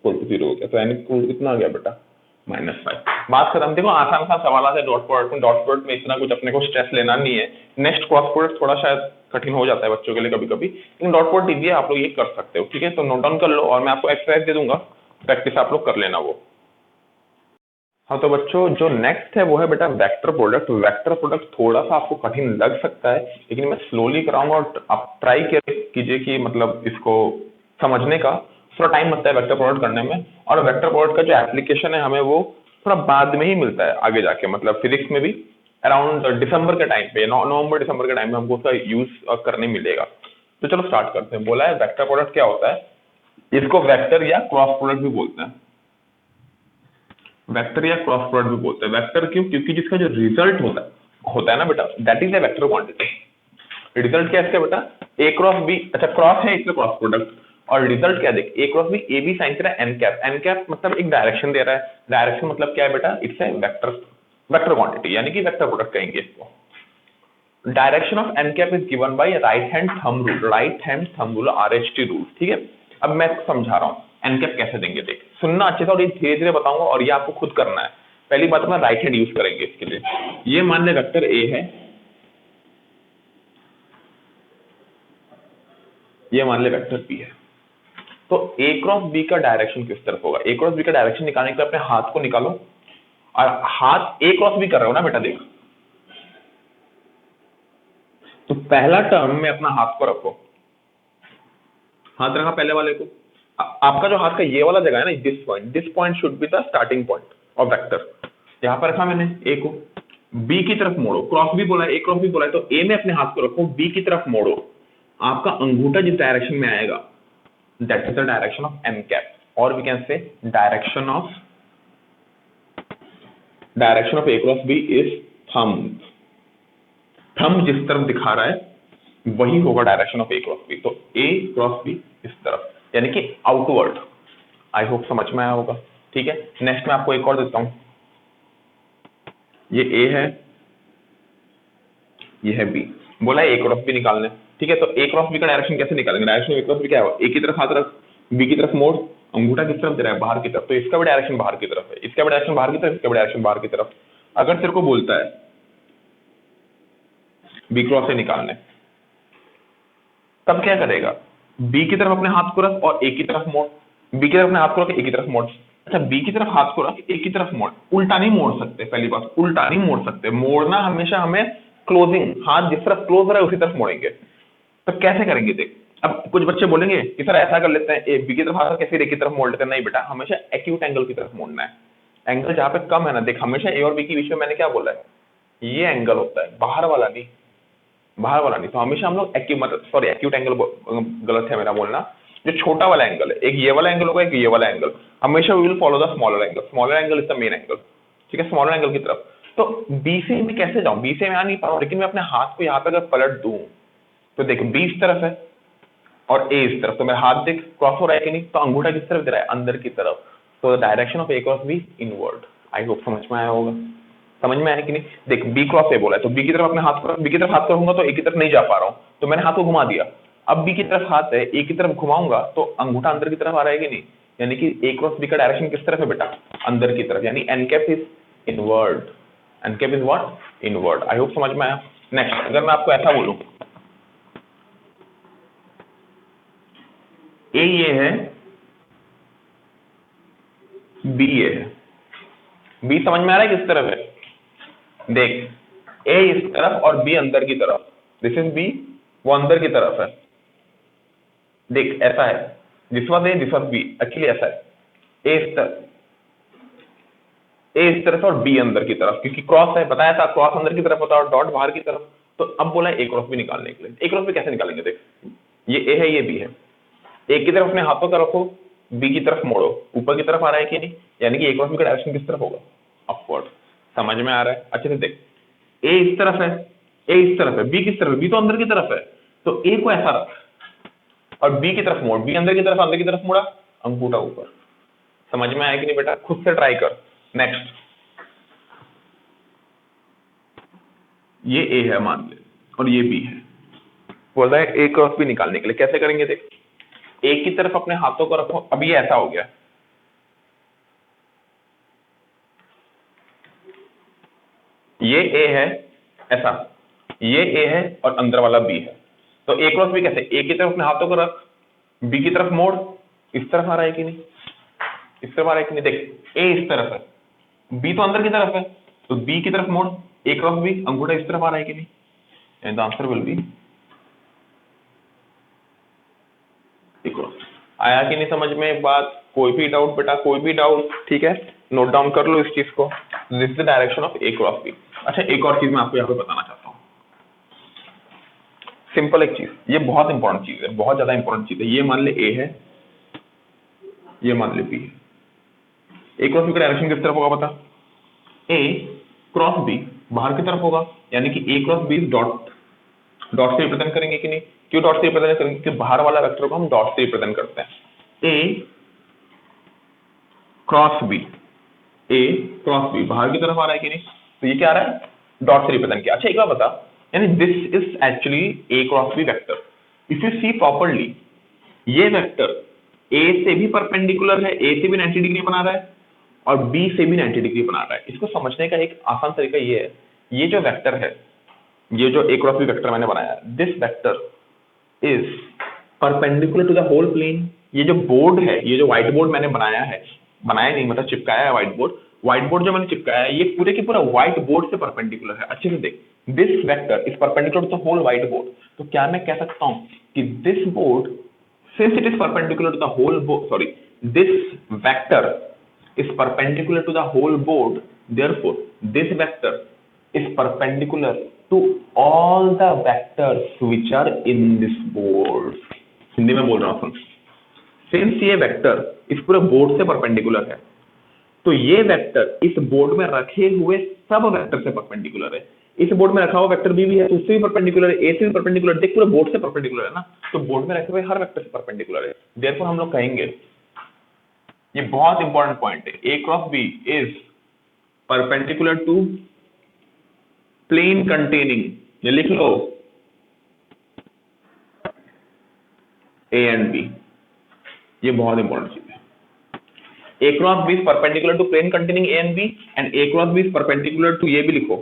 equal to 0 हो गया, तो n इक्वल कितना आ गया बेटा -5। बात खत्म। देखो आसान सा सवाल है डॉट प्रोडक्ट में, डॉट प्रोडक्ट में इतना कुछ अपने को स्ट्रेस लेना नहीं है। नेक्स्ट क्रॉस प्रोडक्ट थोड़ा शायद कठिन हो जाता है बच्चों के लिए कभी कभी, लेकिन डॉट प्रोडक्ट इजी है, आप लोग ये कर सकते हो, ठीक है। तो नोट डाउन कर लो और मैं आपको एक्सरसाइज दे दूंगा, प्रैक्टिस आप लोग कर लेना वो। हाँ तो बच्चों जो नेक्स्ट है वो है बेटा वेक्टर प्रोडक्ट। वेक्टर प्रोडक्ट थोड़ा सा आपको कठिन लग सकता है, लेकिन मैं स्लोली कराऊंगा और आप ट्राई कीजिए कि मतलब इसको समझने का थोड़ा टाइम लगता है वेक्टर प्रोडक्ट करने में। और वेक्टर प्रोडक्ट का जो एप्लीकेशन है हमें वो थोड़ा बाद में ही मिलता है आगे जाके, मतलब फिजिक्स में भी अराउंड दिसंबर के टाइम पे, नवंबर दिसंबर के टाइम में हमको उसका यूज करने मिलेगा। तो चलो स्टार्ट करते हैं। बोला है वेक्टर प्रोडक्ट क्या होता है, इसको वेक्टर या क्रॉस प्रोडक्ट भी बोलते हैं। वेक्टर या क्रॉस प्रोडक्ट भी बोलते हैं। वेक्टर क्यों? क्योंकि जिसका जो रिजल्ट होता है ना बेटा, that is a vector quantity. Result क्या है इसका बेटा, ए क्रॉस बी, अच्छा क्रॉस है इसलिए क्रॉस प्रोडक्ट, और रिजल्ट क्या देख, A cross B, A B sine theta N cap. N cap मतलब एक डायरेक्शन दे रहा है। डायरेक्शन मतलब क्या है बेटा, इट्स ए वेक्टर क्वांटिटी, यानी कि वेक्टर प्रोडक्ट कहेंगे इसको। Direction of N cap is given by right hand thumb rule, right hand thumb rule, RHT rule, ठीक है। अब मैं समझा रहा हूँ एन कैप कैसे देंगे, देख सुनना अच्छे से, और ये धीरे धीरे बताऊंगा और ये आपको खुद करना है। पहली बात अपना राइट हैंड यूज करेंगे इसके लिए। ये मान ले वेक्टर ए है, ये मान ले वेक्टर बी है, तो ए क्रॉस बी का डायरेक्शन किस तरफ होगा? ए क्रॉस बी का डायरेक्शन निकालने के लिए अपने हाथ को निकालो, और हाथ ए क्रॉस बी कर रहे हो ना बेटा, देख तो पहला टर्म में अपना हाथ को रखो, हाथ रखा पहले वाले को। आपका जो हाथ का ये वाला जगह है ना, this point should be the starting point of vector. यहां पर रखा मैंने ए को, बी की तरफ मोड़ो, क्रॉस भी बोला है, ए क्रॉस भी बोला है, तो ए में अपने हाथ को रखो, बी की तरफ मोड़ो, आपका अंगूठा जिस डायरेक्शन में आएगा that is the direction of M cap, और we can say direction of A cross B is thumb. Thumb जिस तरफ दिखा रहा है वही होगा direction of A cross B, तो ए क्रॉस बी इस तरफ, यानी कि आउटवर्ड। आई होप समझ में आया होगा, ठीक है। नेक्स्ट मैं आपको एक और देता हूं, ये ए है, ये है बी, बोला है ए क्रॉस बी निकालने, ठीक है। तो ए क्रॉस बी का डायरेक्शन कैसे निकालेंगे? डायरेक्शन ए क्रॉस बी क्या होगा, ए की तरफ हाथ रख, बी की तरफ मोड़, अंगूठा किस तरफ दे रहा है, बाहर की तरफ, तो इसका भी डायरेक्शन बाहर की तरफ है, इसका भी डायरेक्शन बाहर की तरफ, इसका भी डायरेक्शन बाहर की तरफ। अगर तेरे को बोलता है बी क्रॉस से निकालने, तब क्या करेगा, बी की तरफ अपने हाथ को रख और ए की तरफ मोड़, बी की तरफ अपने हाथ को रख, ए की तरफ मोड़। अच्छा बी की तरफ हाथ को रख, ए की तरफ मोड़, उल्टा नहीं मोड़ सकते, पहली बात उल्टा नहीं मोड़ सकते, मोड़ना हमेशा हमें क्लोजिंग, हाथ जिस तरफ क्लोज रहा है उसी तरफ मोड़ेंगे। तो कैसे करेंगे देख, अब कुछ बच्चे बोलेंगे कि सर ऐसा कर लेते हैं, ए बी की तरफ हाथ कैसे ए की तरफ मोड़ लेते हैं। नहीं बेटा, हमेशा एक्यूट एंगल की तरफ मोड़ना है, एंगल जहां पे कम है ना, देख हमेशा ए और बी के बीच में मैंने क्या बोला है, ये एंगल होता है, बाहर वाला नहीं, बाहर वाला नहीं। तो हमेशा हम लोग एक्यूट एंगल गलत है मेरा बोलना, जो छोटा वाला एंगल है, एक ये वाला एंगल होगा, एक ये वाला एंगल, हमेशा we will follow the smaller angle, smaller angle is the main angle, ठीक है, स्मॉलर एंगल की तरफ। तो बी से मैं कैसे जाऊं, बी से मैं आ नहीं पा रहा हूं, लेकिन मैं अपने हाथ को यहाँ पे अगर पलट दूं तो देख बी इस तरफ है और ए इस तरफ, तो मेरा हाथ देख क्रॉस हो रहा है कि नहीं, तो अंगूठा किस तरफ दे रहा है, अंदर की तरफ, तो the direction of A cross B inward. I hope समझ में आया होगा, समझ में आया कि नहीं। देख बी क्रॉस ए बोला है, तो बी की तरफ अपने हाथ को, बी की तरफ हाथ करूंगा तो ए की तरफ नहीं जा पा रहा हूं, तो मैंने हाथ को घुमा दिया। अब बी की तरफ हाथ है, ए की तरफ घुमाऊंगा तो अंगूठा अंदर की तरफ आ रहा है कि नहीं, यानी कि ए क्रॉस बी का डायरेक्शन किस तरफ है बेटा, अंदर की तरफ, यानी N cap is inward, N cap is what, inward. I hope समझ में आया। नेक्स्ट अगर मैं आपको ऐसा बोलूं, ए ये है, बी ये है, बी समझ में आ रहा है किस तरफ है, देख ए इस तरफ और बी अंदर की तरफ, दिस इज बी, वो अंदर की तरफ है, देख ऐसा है, this was A, this was B, actually ऐसा है, ए इस तरफ, ए इस तरफ और बी अंदर की तरफ, क्योंकि क्रॉस है, बताया था क्रॉस अंदर की तरफ होता है और डॉट बाहर की तरफ। तो अब बोला ए क्रॉस बी निकालने के लिए, ए क्रॉस बी कैसे निकालेंगे, देख ये ए है, ये बी है, ए की तरफ अपने हाथों का रखो, बी की तरफ मोड़ो, ऊपर की तरफ आ रहा है कि नहीं, यानी कि ए क्रॉस बी का डायरेक्शन किस तरफ होगा, अपवर्ड। समझ में आ रहा है अच्छे से, देख ए इस तरफ है, ए इस तरफ है, बी किस तरफ है, बी तो अंदर की तरफ है, तो ए को ऐसा रख और बी की तरफ मोड़, बी अंदर की तरफ मोड़ा, अंगूठा ऊपर। समझ में आया कि नहीं बेटा, खुद से ट्राई कर। नेक्स्ट ये ए है मान ले और ये बी है, बोल रहा है ए क्रॉस बी निकालने के लिए कैसे करेंगे, देख ए की तरफ अपने हाथों को रखो, अब ये ऐसा हो गया, ये ए है ऐसा, ये ए है और अंदर वाला बी है। तो ए क्रॉस बी कैसे, ए की तरफ अपने हाथों को रख, बी की तरफ मोड़, इस तरफ आ रहा है कि नहीं, इस तरफ आ रहा है कि नहीं, देख ए इस तरफ है, बी तो अंदर की तरफ है, तो बी की तरफ मोड़, ए क्रॉस बी, अंगूठा इस तरफ आ रहा है कि नहीं, and the answer will be A cross. आया कि नहीं समझ में एक बात, कोई भी डाउट बेटा, कोई भी डाउट, ठीक है, नोट डाउन कर लो इस चीज को, this is the direction of A cross B. अच्छा एक और चीज मैं आपको यहाँ पे बताना चाहता हूँ, सिंपल एक चीज, ये बहुत इंपॉर्टेंट चीज है, बहुत ज्यादा इंपॉर्टेंट चीज है। ये मान ले ए है, ये मान ले बी है, ए क्रॉस बी का डायरेक्शन किस तरफ होगा बता, ए क्रॉस बी बाहर की तरफ होगा, यानी कि A cross B dot, dot से रिप्रेजेंट करेंगे कि नहीं, क्यों डॉट से रिप्रेजेंट करेंगे, क्योंकि बाहर वाला वेक्टर को हम डॉट से रिप्रेजेंट करते हैं। ए cross B, A cross B बाहर की तरफ आ रहा है कि नहीं, तो ये क्या आ रहा है, डॉट से रिप्रेजेंट किया। अच्छा एक बार बता, यानी this is actually A cross B vector. If you see properly, ये वेक्टर ए से भी परपेंडिकुलर है, ए से भी 90 डिग्री बना रहा है और बी से भी 90 डिग्री बना रहा है। इसको समझने का एक आसान तरीका ये है, ये जो वेक्टर है, ये जो ए क्रॉस बी वेक्टर मैंने बनाया, this vector is perpendicular to the whole plane. ये जो बोर्ड है, ये जो व्हाइट बोर्ड मैंने बनाया है, बनाया नहीं मतलब चिपकाया है व्हाइट बोर्ड, व्हाइट बोर्ड जो मैंने चिपकाया है ये पूरे की पूरा व्हाइट बोर्ड से परपेंडिकुलर है। अच्छे से देख, this vector is perpendicular to the whole white board. तो क्या मैं कह सकता हूं कि this board, since it is perpendicular to the whole board, sorry, this vector is perpendicular to the whole board, therefore this vector is perpendicular to all the vectors which are in this board। Hindi में बोल रहा हूं सुन, since ये vector इस पूरे board से perpendicular है, तो ये वेक्टर इस बोर्ड में रखे हुए सब वेक्टर से परपेंडिकुलर है। इस बोर्ड में रखा हुआ वेक्टर बी भी है तो उससे भी परपेंडिकुलर है, ए से भी परपेंडिकुलर, देख पूरे बोर्ड से परपेंडिकुलर है ना, तो बोर्ड में रखे हुए हर वेक्टर से परपेंडिकुलर है। देयरफॉर हम लोग कहेंगे, ये बहुत इंपॉर्टेंट पॉइंट है, ए cross B is perpendicular to plane containing, ये लिख लो, ए एंड बी, ये बहुत इंपॉर्टेंट चीज है। A cross B is perpendicular to plane containing A and B, and A cross B is perpendicular to, ये भी लिखो,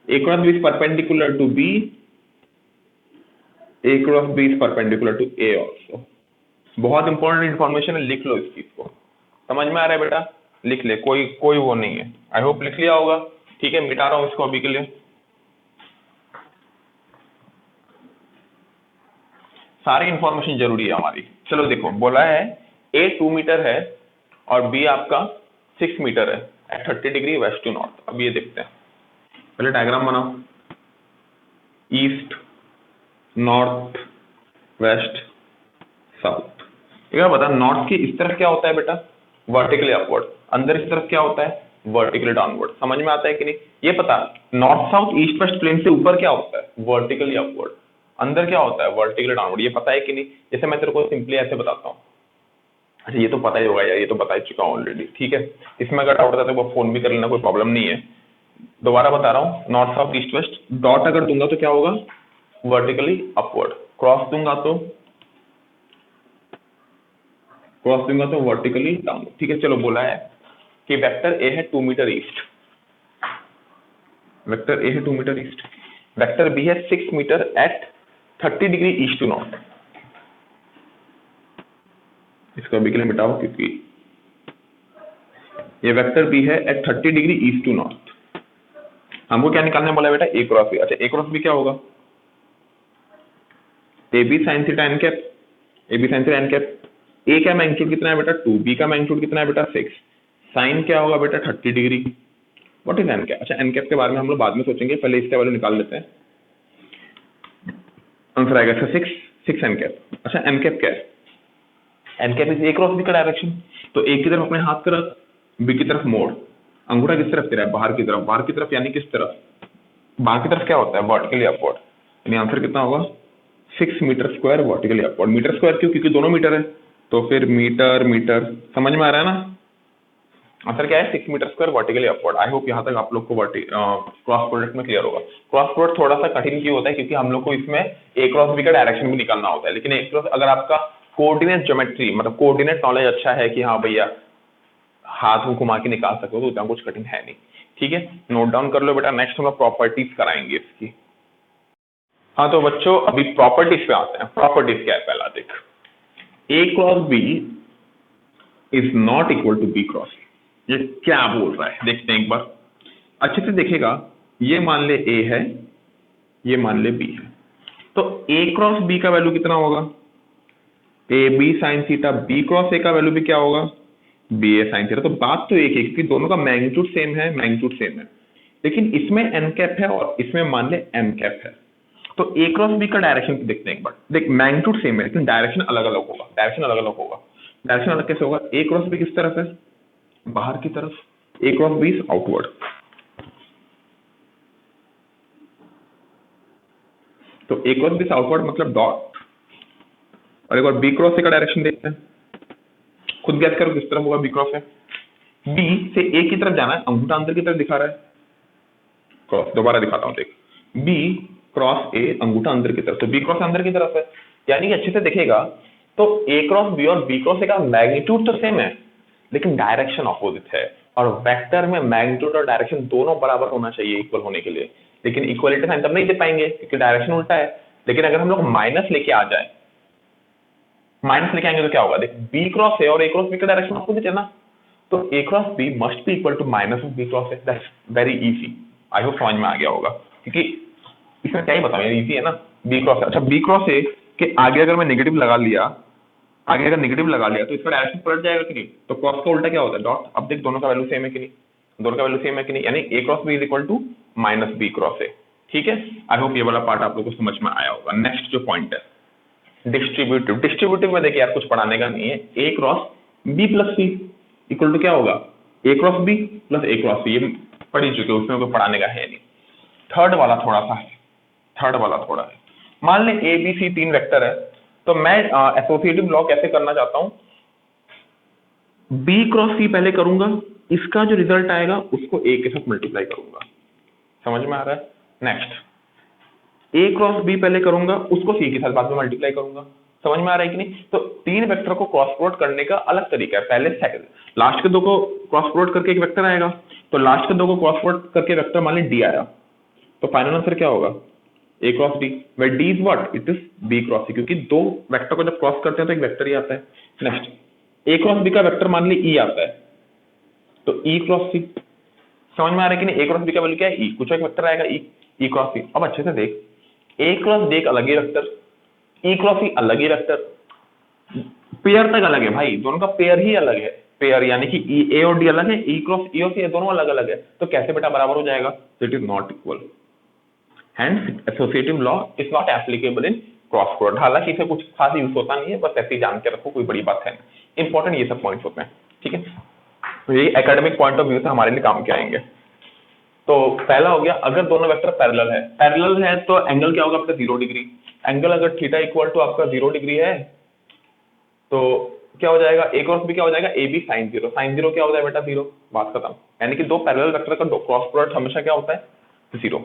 A cross B is perpendicular to B, A cross B is perpendicular to A also। बहुत important information है, लिख लो इस चीज को, समझ में आ रहा है बेटा, लिख ले, कोई वो नहीं है, आई होप लिख लिया होगा। ठीक है, मिटा रहा हूं इसको अभी के लिए, सारी इंफॉर्मेशन जरूरी है हमारी। चलो देखो, बोला है A 2 मीटर है और B आपका 6 मीटर है at 30 degree west to north. अब ये देखते हैं, पहले डायग्राम बनाओ, ईस्ट, नॉर्थ, वेस्ट, साउथ। एक बार बता, नॉर्थ की इस तरफ क्या होता है बेटा, वर्टिकली अपवर्ड, अंदर इस तरफ क्या होता है, वर्टिकली डाउनवर्ड। समझ में आता है कि नहीं, ये पता, north south east west plane से ऊपर क्या होता है, वर्टिकली अपवर्ड, अंदर क्या होता है, वर्टिकली डाउनवर्ड। ये पता है कि नहीं, जैसे मैं तेरे को सिंपली ऐसे बताता हूँ। अच्छा ये तो पता ही होगा यार, ये तो बता ही चुका हूँ ऑलरेडी, ठीक है। इसमें अगर डाउट आता है तो फोन भी कर लेना, कोई प्रॉब्लम नहीं है। दोबारा बता रहा हूँ, north south east waste, dot अगर दूंगा तो क्या होगा, वर्टिकली अपवर्ड, क्रॉस दूंगा तो वर्टिकली डाउन। ठीक है, चलो बोला है कि वेक्टर ए है 2 मीटर ईस्ट, वेक्टर ए है 2 मीटर ईस्ट, वेक्टर बी है 6 metre at 30 degree east to north. इसको अभी के लिए मिटाओ, क्योंकि ये वेक्टर बी है at 30 degree east to north. हमको क्या निकालने बोला बेटा, ए क्रॉस बी। अच्छा ए क्रॉस बी क्या होगा, A B sine theta N cap, A B sine theta N cap. A का मैग्नीट्यूड कितना है बेटा 2, बी का मैग्नीट्यूड कितना है बेटा 6, साइन क्या होगा बेटा 30 degree. What is N cap? अच्छा एन कैप के बारे में हम लोग बाद में सोचेंगे, पहले इसका वैल्यू निकाल लेते हैं। आंसर आएगा 6 एन कैप। अच्छा एन कैप क्या है, N cap is A cross B का डायरेक्शन। तो ए की तरफ अपने हाथ की तरफ, बी की तरफ मोड़, अंगूठा किस तरफ तेरा है, बाहर की तरफ, बाहर की तरफ यानी किस तरफ, बाहर की तरफ क्या होता है, वर्टिकली अपवर्ड। यानी आंसर कितना होगा 6 metre square vertically upward. Metre square क्यों, क्योंकि दोनों मीटर है, तो फिर मीटर मीटर, समझ में आ रहा है ना। आंसर क्या है 6 metre square vertically upward. I hope यहाँ तक आप लोग को क्रॉस प्रोडक्ट में क्लियर होगा। क्रॉस प्रोडक्ट थोड़ा सा कठिन क्यों होता है, क्योंकि हम लोग को इसमें ए क्रॉस बी का डायरेक्शन भी निकालना होता है। लेकिन ए क्रॉस, अगर आपका कोऑर्डिनेट ज्योमेट्री मतलब कोऑर्डिनेट नॉलेज अच्छा है कि हाँ भैया हाथ को घुमा के निकाल सको तो उतना कुछ कठिन है नहीं। ठीक है, नोट डाउन कर लो बेटा। नेक्स्ट हम लोग प्रॉपर्टीज कराएंगे इसकी। हाँ तो बच्चों अभी प्रॉपर्टीज पे आते हैं। प्रॉपर्टीज क्या है, पहला देख, A cross B is not equal to B cross A. ये क्या बोल रहा है देखते हैं एक बार अच्छे से देखेगा। ये मान ले ए है, ये मान ले बी है, तो ए क्रॉस बी का वैल्यू कितना होगा, A B sine theta. B cross A का वैल्यू भी क्या होगा, बी ए साइन थीटा। तो बात तो एक है क्योंकि दोनों का मैग्नीट्यूड सेम है, मैग्नीट्यूड सेम है, लेकिन इसमें एन कैप है और इसमें मान ले एम कैप है। तो ए क्रॉस बी का डायरेक्शन देखते हैं एक बार। देख मैग्नीट्यूड सेम है लेकिन डायरेक्शन अलग अलग होगा। डायरेक्शन अलग अलग होगा। डायरेक्शन अलग कैसे होगा, ए क्रॉस बी किस तरफ है, बाहर की तरफ, ए क्रॉस बी इज आउटवर्ड। तो A cross B is outward मतलब डॉट। और एक बार बी क्रॉस ए का डायरेक्शन देखते हैं, खुद गैस करो किस तरफ होगा बी क्रॉस ए। बी से ए की तरफ जाना है, अंगूठा अंदर की तरफ दिखा रहा है, क्रॉस दोबारा दिखाता हूं देख, बी क्रॉस ए अंगूठा अंदर की तरफ, तो बी क्रॉस अंदर की तरफ है। यानी कि अच्छे से देखेगा तो ए क्रॉस बी और बी क्रॉस ए का मैग्नीट्यूड तो सेम है लेकिन डायरेक्शन ऑपोजिट है। और वेक्टर में मैग्नीट्यूड और डायरेक्शन दोनों बराबर होना चाहिए इक्वल होने के लिए, लेकिन इक्वलिटी साइन तब नहीं दे पाएंगे क्योंकि डायरेक्शन उल्टा है। लेकिन अगर हम लोग माइनस लेके आ जाए, माइनस लेके आएंगे तो क्या होगा, देख बी क्रॉस ए और ए क्रॉस बी का डायरेक्शन ऑपोजिट है ना, तो A cross B must be equal to minus of B cross A. That's very easy. I hope समझ में आ गया होगा क्योंकि इसमें क्या ही बताऊं यार, इजी है ना। बी क्रॉस, अच्छा बी क्रॉस ए के आगे अगर मैं नेगेटिव लगा लिया, आगे अगर नेगेटिव लगा लिया तो इसका डायरेक्शन पलट जाएगा कि नहीं। तो क्रॉस का उल्टा क्या होता है, डॉट। अब देख दोनों का वैल्यू सेम है कि नहीं, दोनों का वैल्यू सेम है कि नहीं, यानी A cross B is equal to minus B cross A. ठीक है, आई होप ये वाला पार्ट आप लोग को समझ में आया होगा। नेक्स्ट जो पॉइंट है डिस्ट्रीब्यूटिव। डिस्ट्रीब्यूटिव में देखिए यार कुछ पढ़ाने का नहीं है। ए cross b plus c equal to क्या होगा, a cross b plus a cross c. ये पढ़ ही चुके, उसमें कोई पढ़ाने का है नहीं। थर्ड वाला थोड़ा सा है, थर्ड वाला थोड़ा है। मान ले ए बी सी तीन वेक्टर है, तो मैं एसोसिएटिव लॉ कैसे करना चाहता हूं, बी क्रॉस सी पहले करूंगा, इसका जो रिजल्ट आएगा उसको ए के साथ मल्टीप्लाई करूंगा। समझ में आ रहा है। नेक्स्ट ए क्रॉस बी पहले करूंगा, उसको सी के साथ बाद में मल्टीप्लाई करूंगा। समझ में आ रहा है कि नहीं। तो तीन वेक्टर को क्रॉस प्रोडक्ट करने का अलग तरीका है। पहले सेकंड लास्ट के दो को क्रॉस प्रोडक्ट करके एक वेक्टर आएगा, तो लास्ट के दो को क्रॉस प्रोडक्ट करके वेक्टर मान ली डी आया, तो फाइनल आंसर क्या होगा, a cross d. Where d is what, it is b cross c, क्योंकि दो वेक्टर को जब क्रॉस करते हैं तो एक वेक्टर ही आता है। नेक्स्ट ए क्रॉस बी का वेक्टर मान ली ई आता है, तो ई क्रॉस सी। समझ में आ रहा है कि नहीं। ए क्रॉस बी का वैल्यू क्या है, ई, कुछ एक वेक्टर आएगा ई क्रॉस सी। अब अच्छे से देख, ए क्रॉस डी एक अलग ही वेक्टर, ई क्रॉस सी अलग ही वेक्टर, पेयर तक अलग है भाई, दोनों का पेयर ही अलग है। पेयर यानी कि ए और डी अलग है, ई क्रॉस ई और सी दोनों अलग अलग है, तो कैसे बेटा बराबर हो जाएगा, it is not equal. Hence, associative law is not applicable in cross product. हालांकि इसे कुछ खास यूज होता नहीं है, बस ऐसे ही जान के रखो, कोई बड़ी बात है नहीं। इंपॉर्टेंट ये सब पॉइंट्स होते हैं। ठीक है, तो ये एकेडमिक पॉइंट ऑफ व्यू से हमारे लिए काम के आएंगे। तो पहला हो गया, अगर दोनों वेक्टर पैरेलल है तो एंगल क्या होगा आपका 0 डिग्री। एंगल अगर थीटा इक्वल टू आपका 0 डिग्री है तो क्या हो जाएगा, ए क्रॉस बी क्या हो जाएगा, ए बी साइन 0। साइन 0 क्या होता है बेटा, 0, बात खत्म। यानी कि दो पैरेलल वेक्टर का क्रॉस प्रोडक्ट हमेशा क्या होता है, 0।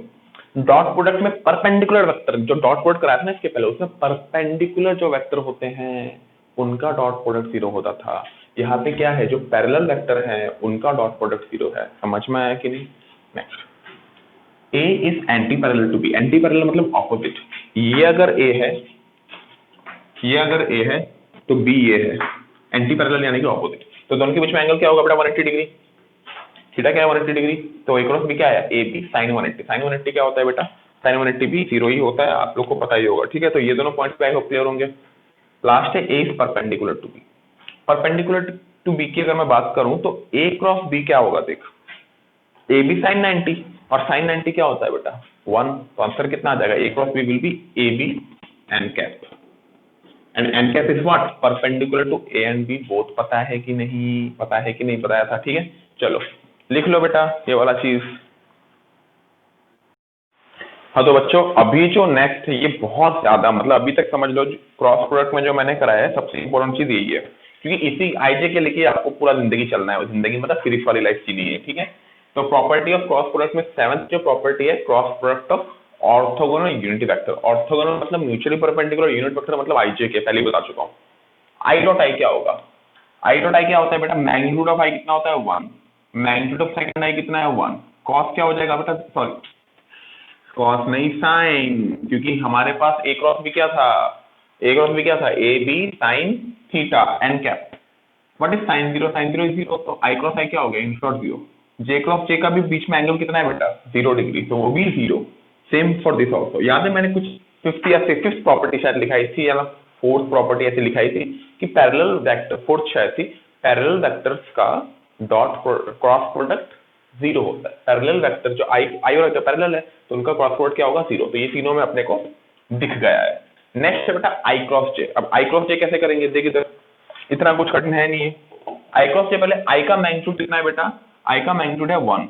डॉट प्रोडक्ट में परपेंडिकुलर वेक्टर, जो डॉट प्रोडक्ट कराया था ना इसके पहले, उसमें परपेंडिकुलर जो वेक्टर होते हैं उनका डॉट प्रोडक्ट 0 होता था। यहाँ पे क्या है, जो पैरेलल वेक्टर है उनका डॉट प्रोडक्ट 0 है। समझ में आया कि नहीं। Next, A is anti parallel to B. Anti parallel मतलब ऑपोजिट। ये अगर ए है, ये अगर ए है तो बी ये है। एंटी पैरेलल यानी कि ऑपोजिट। तो दोनों के बीच में एंगल क्या होगा बेटा, 180 डिग्री। थीटा क्या है, 180 डिग्री। तो ए क्रॉस बी क्या है, ए बी साइन 180। साइन 180 क्या होता है बेटा, साइन 180 भी 0 ही होता है, आप लोग को पता ही होगा। ठीक है, तो ये दोनों पॉइंट्स पे आई होप क्लियर होंगे। लास्ट है a is perpendicular to b. Perpendicular to b की अगर मैं बात करूं तो ए क्रॉस बी क्या होगा, देख ए बी साइन 90 और साइन 90 क्या होता है बेटा 1। तो आंसर कितना आ जाएगा, a cross b will be A b n cap. And n cap is what, perpendicular to A and B both. पता है कि नहीं, पता है कि नहीं बताया था। ठीक है, चलो लिख लो बेटा ये वाला चीज। हाँ तो बच्चों अभी जो नेक्स्ट है ये बहुत ज्यादा, मतलब अभी तक समझ लो क्रॉस प्रोडक्ट में जो मैंने कराया है सबसे इंपॉर्टेंट चीज यही है, क्योंकि इसी आईजे के लेके आपको पूरा जिंदगी चलना है। जिंदगी मतलब फिजिक्स वाली लाइफ जीनी है। ठीक है, तो प्रॉपर्टी ऑफ क्रॉस प्रोडक्ट में 7th जो प्रॉपर्टी है, cross product of orthogonal unity vector. Orthogonal मतलब म्यूचुअली परपेंडिकुलर, यूनिट वेक्टर मतलब आईजे के, पहले ही बता चुका हूँ। आई डॉट आई क्या होगा, आई डॉट आई क्या होता है बेटा, मैग्नीट्यूड ऑफ आई कितना होता है 1, मैग्नीट्यूड ऑफ सेकंड आई कितना है 1, कॉस क्या हो जाएगा बेटा, सॉरी कॉस नहीं साइन, क्योंकि हमारे पास ए क्रॉस बी क्या था, ए क्रॉस बी क्या था, a B sine theta N cap, what is sine zero, sine zero is zero, तो आई क्रॉस आई क्या हो गया, in short zero, j cross j का भी बीच में एंगल कितना है बेटा 0 डिग्री, तो वो भी 0, सेम फॉर दिस ऑल्सो। याद है मैंने कुछ 50 या 5th प्रॉपर्टी शायद लिखाई थी या 4th प्रॉपर्टी ऐसी लिखाई थी कि पैरेलल वेक्टर, 4th शायद थी, पैरेलल वेक्टर्स का डॉट क्रॉस प्रोडक्ट 0 होता है, पैरेलल वेक्टर जो आई और पैरेलल है तो उनका क्रॉस प्रोडक्ट क्या होगा 0, तो ये तीनों में अपने को दिख गया है। नेक्स्ट है बेटा आई क्रॉस जे, अब आई क्रॉस जे कैसे करेंगे, देखिए इधर इतना कुछ कठिन है नहीं है, आई क्रॉस जे पहले आई का मैग्नीट्यूड कितना है बेटा, आई का मैग्नीट्यूड है 1,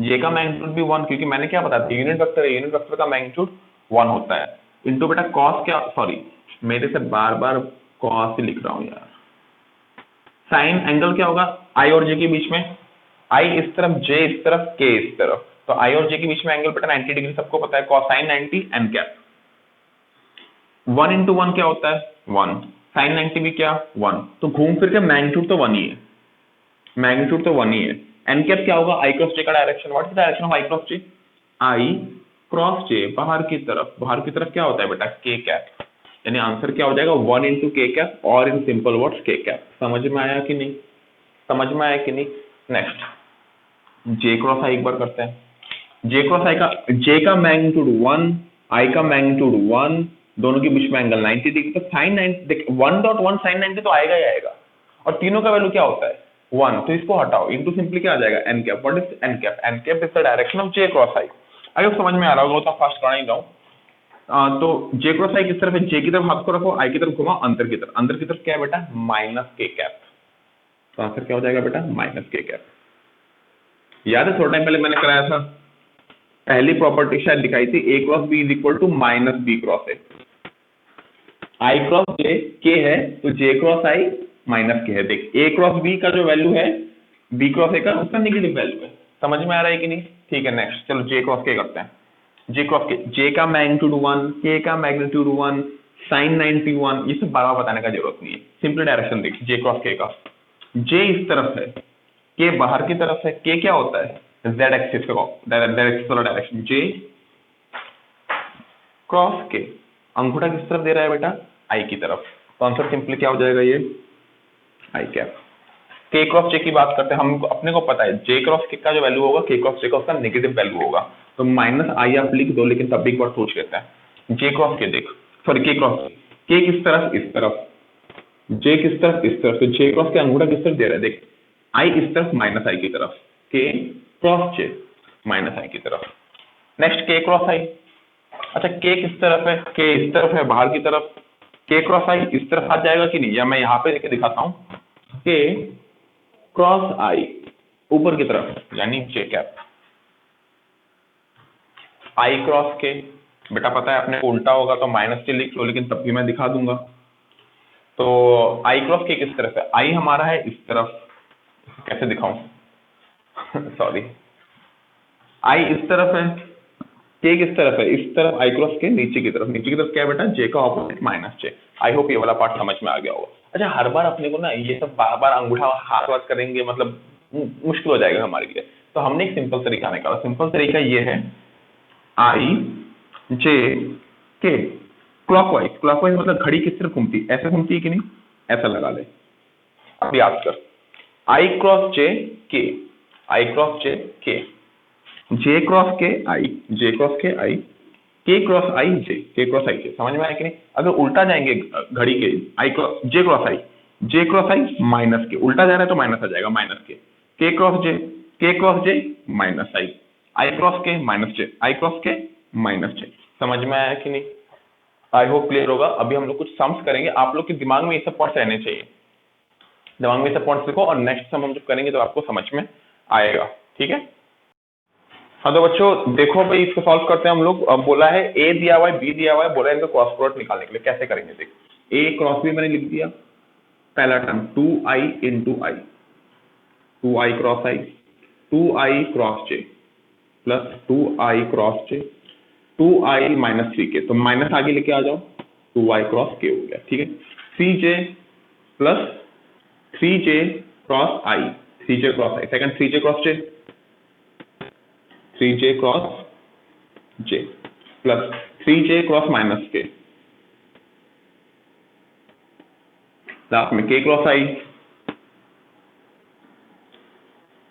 जे का मैग्नीट्यूड भी 1, क्योंकि मैंने क्या बताया था यूनिट वेक्टर है, यूनिट वेक्टर का मैग्नीट्यूड 1 होता है, इनटू बेटा कॉस क्या, सॉरी मेरे से बार बार कॉस ही लिख रहा हूं यार, साइन एंगल क्या होगा आई और जे के बीच में, आई इस तरफ जे इस तरफ के इस तरफ, तो आई और जे के बीच में एंगल बेटा 90 डिग्री सबको पता है, cos sine 90 N cap, 1 into 1 क्या होता है 1, साइन 90 भी क्या 1, तो घूम फिर के मैग्नीट्यूड तो 1 ही है, मैग्नीट्यूड तो 1 ही है, एन कैप क्या होगा आई क्रॉस जे का direction, what is direction of i cross j, i cross j बाहर की तरफ, बाहर की तरफ क्या होता है बेटा के कैप, यानी आंसर क्या हो जाएगा 1 इंटू के कैप, और इन सिंपल वर्ड्स के कैप, समझ में आया कि नहीं, समझ में आया कि नहीं। नेक्स्ट जे क्रॉस आई एक बार करते हैं, जे क्रॉस आई का, जे का मैग्नीट्यूड 1, आई का मैग्नीट्यूड 1, दोनों के बीच में एंगल 90 डिग्री, तो साइन 90 देख 1.1 साइन 90 तो आएगा ही आएगा, और तीनों का वैल्यू क्या होता है 1, तो इसको हटाओ, इनटू सिंपली क्या आ जाएगा n cap, what is N cap, N cap is the direction of j cross i, अगर समझ में आ रहा होगा तो फास्ट करना ही जाऊं, तो जे क्रॉस आई किस तरफ है, जे की तरफ हाथ को रखो, आई की तरफ घुमाओ, अंदर की तरफ, अंदर की तरफ क्या है बेटा माइनस के कैप, तो आंसर क्या हो जाएगा बेटा माइनस के कैप। याद है थोड़ा टाइम पहले मैंने कराया था, पहली प्रॉपर्टी शायद दिखाई थी, a cross B is equal to minus B cross a, i cross j के है तो जे क्रॉस आई माइनस के है, देख ए क्रॉस बी का जो वैल्यू है बी क्रॉस ए का उसका निगेटिव वैल्यू है, समझ में आ रहा है कि नहीं, ठीक है। नेक्स्ट चलो जे क्रॉस के करते हैं, जे क्रॉस के, जे का मैग्नीट्यूड 1, के का मैग्नीट्यूड 1, साइन 91, ये सब बार बार बताने का जरूरत नहीं है, सिंपल डायरेक्शन देख जे क्रॉस के का, जे इस तरफ है, के बाहर की तरफ है, के क्या होता है जेड एक्सिस का, जेड एक्सिस वाला डायरेक्शन, जे क्रॉस के, अंगूठा किस तरफ दे रहा है बेटा आई की तरफ, तो आंसर सिंपली क्या हो जाएगा ये आई कैप। के क्रॉस जे की बात करते हैं, हम अपने को पता है जे क्रॉस के का जो वैल्यू होगा के क्रॉस जे का उसका नेगेटिव वैल्यू होगा, तो माइनस आई आप लिख दो, लेकिन तब भी एक बार सोच लेते हैं, जे क्रॉस के देख, सॉरी के क्रॉस के किस तरफ इस तरफ, जे किस तरफ इस तरफ, तो जे क्रॉस के अंगूठा किस तरफ दे रहा है देख, आई इस तरफ माइनस आई की तरफ, के क्रॉस जे माइनस आई की तरफ। नेक्स्ट के क्रॉस आई, अच्छा के किस तरफ है, के इस तरफ है बाहर की तरफ, के क्रॉस आई इस तरफ आ जाएगा कि नहीं, या मैं यहाँ पे लेके दिखाता हूँ, के क्रॉस आई ऊपर की तरफ यानी जे कैप, आई क्रॉस के बेटा पता है अपने उल्टा होगा तो माइनस के लिख लो, लेकिन तब भी मैं दिखा दूंगा, तो आई क्रॉस के किस तरफ है, आई हमारा है इस तरफ, कैसे दिखाऊं सॉरी आई इस तरफ है, के किस तरफ है इस तरफ, आई क्रॉस के नीचे की तरफ, नीचे की तरफ क्या है बेटा जे का opposite minus J, I hope ये वाला पार्ट समझ में आ गया होगा। अच्छा हर बार अपने को ना ये सब बार बार अंगूठा हाथ वाथ करेंगे मतलब मुश्किल हो जाएगा हमारे लिए, तो हमने एक सिंपल तरीका निकाला, सिंपल तरीका ये है आई जे के क्लॉकवाइज, क्लॉकवाइज मतलब घड़ी किस तरफ घूमती, ऐसे घूमती है कि नहीं, ऐसा लगा ले, अब याद कर, आई क्रॉस जे के, आई क्रॉस जे के, जे क्रॉस के आई, जे क्रॉस के आई, के cross i J, k cross i जे, समझ में आया कि नहीं। अगर उल्टा जाएंगे घड़ी के, आई cross J cross i, j cross I minus के, उल्टा जा रहा है तो माइनस आ जाएगा माइनस के क्रॉस जे, के क्रॉस जे माइनस आई क्रॉस के माइनस जे, आई क्रॉस के माइनस जे, समझ में आया कि नहीं, आई होप क्लियर होगा। अभी हम लोग कुछ सम्स करेंगे, आप लोग के दिमाग में ये सब पॉइंट्स रहने चाहिए, दिमाग में ये सब पॉइंट्स लिखो, और नेक्स्ट सम हम जब करेंगे तो आपको समझ में आएगा, ठीक है। हाँ तो बच्चों देखो भाई इसको सॉल्व करते हैं हम लोग, अब बोला है ए दिया हुआ है बी दिया हुआ है, बोला है इनका क्रॉस प्रोडक्ट निकालने के लिए, कैसे करेंगे देख, ए क्रॉस बी मैंने लिख दिया, पहला टर्म 2i इंटू आई, 2i क्रॉस आई, 2i क्रॉस जे प्लस 2i क्रॉस जे, 2i माइनस 3k, तो माइनस आगे लेके आ जाओ, 2i क्रॉस के हो गया, ठीक है, c j plus 3j cross i, 3j cross i, second 3j cross j, 3j cross j plus 3j cross minus k, last में k cross i,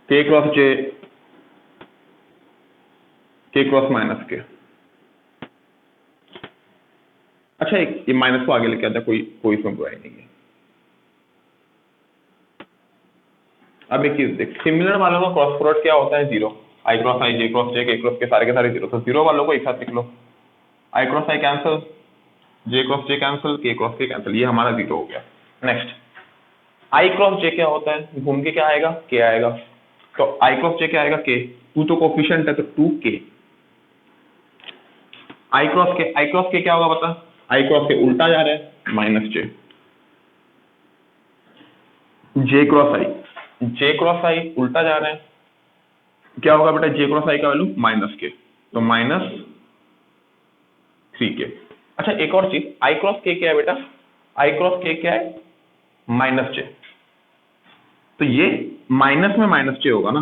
k cross j, k cross minus k। अच्छा ये minus को आगे लेके आता, कोई इसमें बुराई नहीं है। अब एक चीज देख, सिमिलर वालों का क्रॉस प्रोडक्ट क्या होता है? Zero. I cross i, j cross j, k cross के सारे जीरो। तो जीरो वालों को एक साथ लिख लो, आई cross I cancel, J cross J cancel, के क्रॉस के कैंसिल, ये हमारा जीरो हो गया। नेक्स्ट आई क्रॉस जे क्या होता है? घूम के क्या आएगा? के आएगा। तो आई क्रॉस जे क्या आएगा? के। टू तो कोफिशिएंट है तो 2k। आई क्रॉस के क्या होगा बता? आई क्रॉस के उल्टा जा रहा है माइनस जे। जे क्रॉस आई उल्टा जा रहा है, क्या होगा बेटा? जे क्रॉस आई का वैल्यू माइनस के, तो माइनस 3k। अच्छा एक और चीज, आई क्रॉस के क्या है बेटा? आई क्रॉस के क्या है? माइनस जे। तो ये माइनस में माइनस जे होगा ना,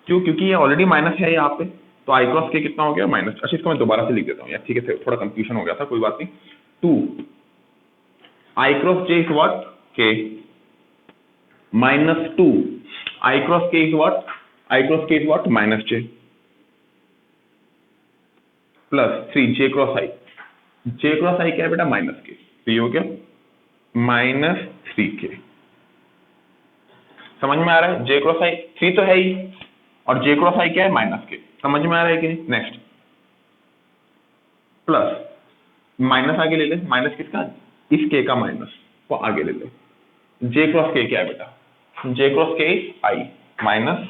क्यों? क्योंकि ये ऑलरेडी माइनस है यहाँ पे, तो आई क्रॉस के कितना हो गया? माइनस। अच्छा इसको मैं दोबारा से लिख देता हूँ यार, ठीक है, थोड़ा कंफ्यूजन हो गया था, कोई बात नहीं। 2 i cross j is what? K minus 2 i cross k is what? I cross k is what? Minus j plus 3 j cross i. J cross i क्या है बेटा? माइनस के, तो ये हो गया माइनस 3k। समझ में आ रहा है? जे क्रॉस आई 3 तो है ही, और जे क्रॉस आई क्या है? माइनस के। समझ में आ रहा है कि नहीं? नेक्स्ट प्लस माइनस आगे ले ले, माइनस किसका? इस के का माइनस को आगे ले ले। जे क्रॉस के क्या है बेटा? जे क्रॉस के आई माइनस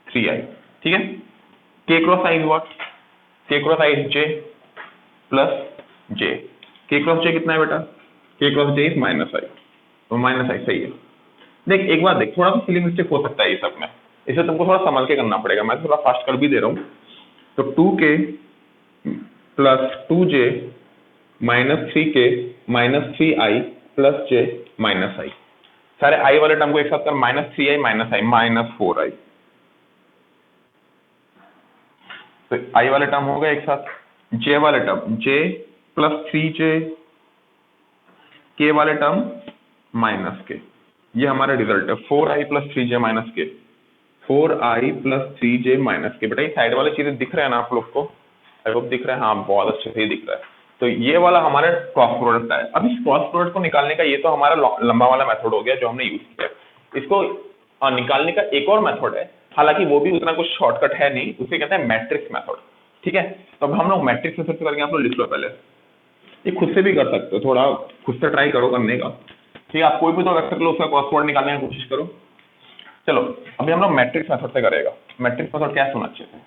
3i, ठीक है। K cross i is what? K cross i is j plus j. K cross j कितना है बेटा? K cross j is minus i, तो माइनस आई सही है। देख एक बार देख, थोड़ा सा सिली मिस्टेक हो सकता है ये सब में, इसे तुमको थोड़ा संभल के करना पड़ेगा, मैं थोड़ा फास्ट कर भी दे रहा हूँ। तो 2k plus 2j minus 3k minus 3i plus j minus i. सारे आई वाले टर्म को एक साथ कर, माइनस 3i माइनस आई माइनस 4i। तो आई वाले टर्म हो गए एक साथ, j वाले term j plus 3j, k वाले टर्म माइनस के। ये हमारा रिजल्ट है 4i प्लस 3j माइनस के, 4i प्लस 3j माइनस के। बेटा ये साइड वाले चीजें दिख रहे हैं ना आप लोग को? आई होप दिख रहा है, हाँ बहुत अच्छे से ही दिख रहा है। तो ये वाला हमारा क्रॉस प्रोडक्ट है। अब इस क्रॉस प्रोडक्ट को निकालने का ये तो हमारा लंबा वाला मेथड हो गया जो हमने यूज किया। इसको निकालने का एक और मेथड है, हालांकि वो भी उतना कुछ शॉर्टकट है नहीं, उसे कहते हैं मैट्रिक्स मेथड, ठीक है। तो अब हम लोग मैट्रिक्स मेथड से करेंगे, आप लोग लिख लो पहले। ये खुद से भी कर सकते हो, थोड़ा खुद से ट्राई करो करने का, ठीक है। आप कोई भी तो वेक्टर लो, उसका क्रॉस प्रोडक्ट निकालने की कोशिश करो। चलो अभी हम लोग मैट्रिक्स मेथड से करेगा। मैट्रिक्स मेथड क्या सुना अच्छे से?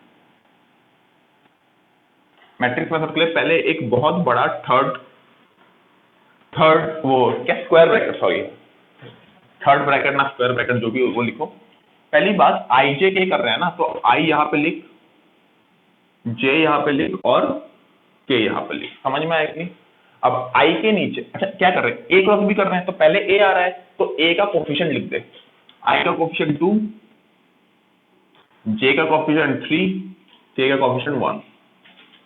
मैट्रिक्स मेथड के लिए पहले एक बहुत बड़ा थर्ड वो क्या square bracket, sorry third bracket ना स्क्वायर ब्रैकेट, जो भी वो लिखो। पहली बात आई जे के कर रहे हैं ना, तो आई यहाँ पे लिख, जे यहाँ पे लिख और के यहाँ पे लिख। समझ में आया कि नहीं? अब आई के नीचे अच्छा क्या कर रहे हैं? ए क्रॉस भी कर रहे हैं, तो पहले ए आ रहा है तो ए का कोफिशिएंट लिख दे। आई का कोफिशिएंट 2, जे का कोफिशिएंट 3, के का कोफिशिएंट 1,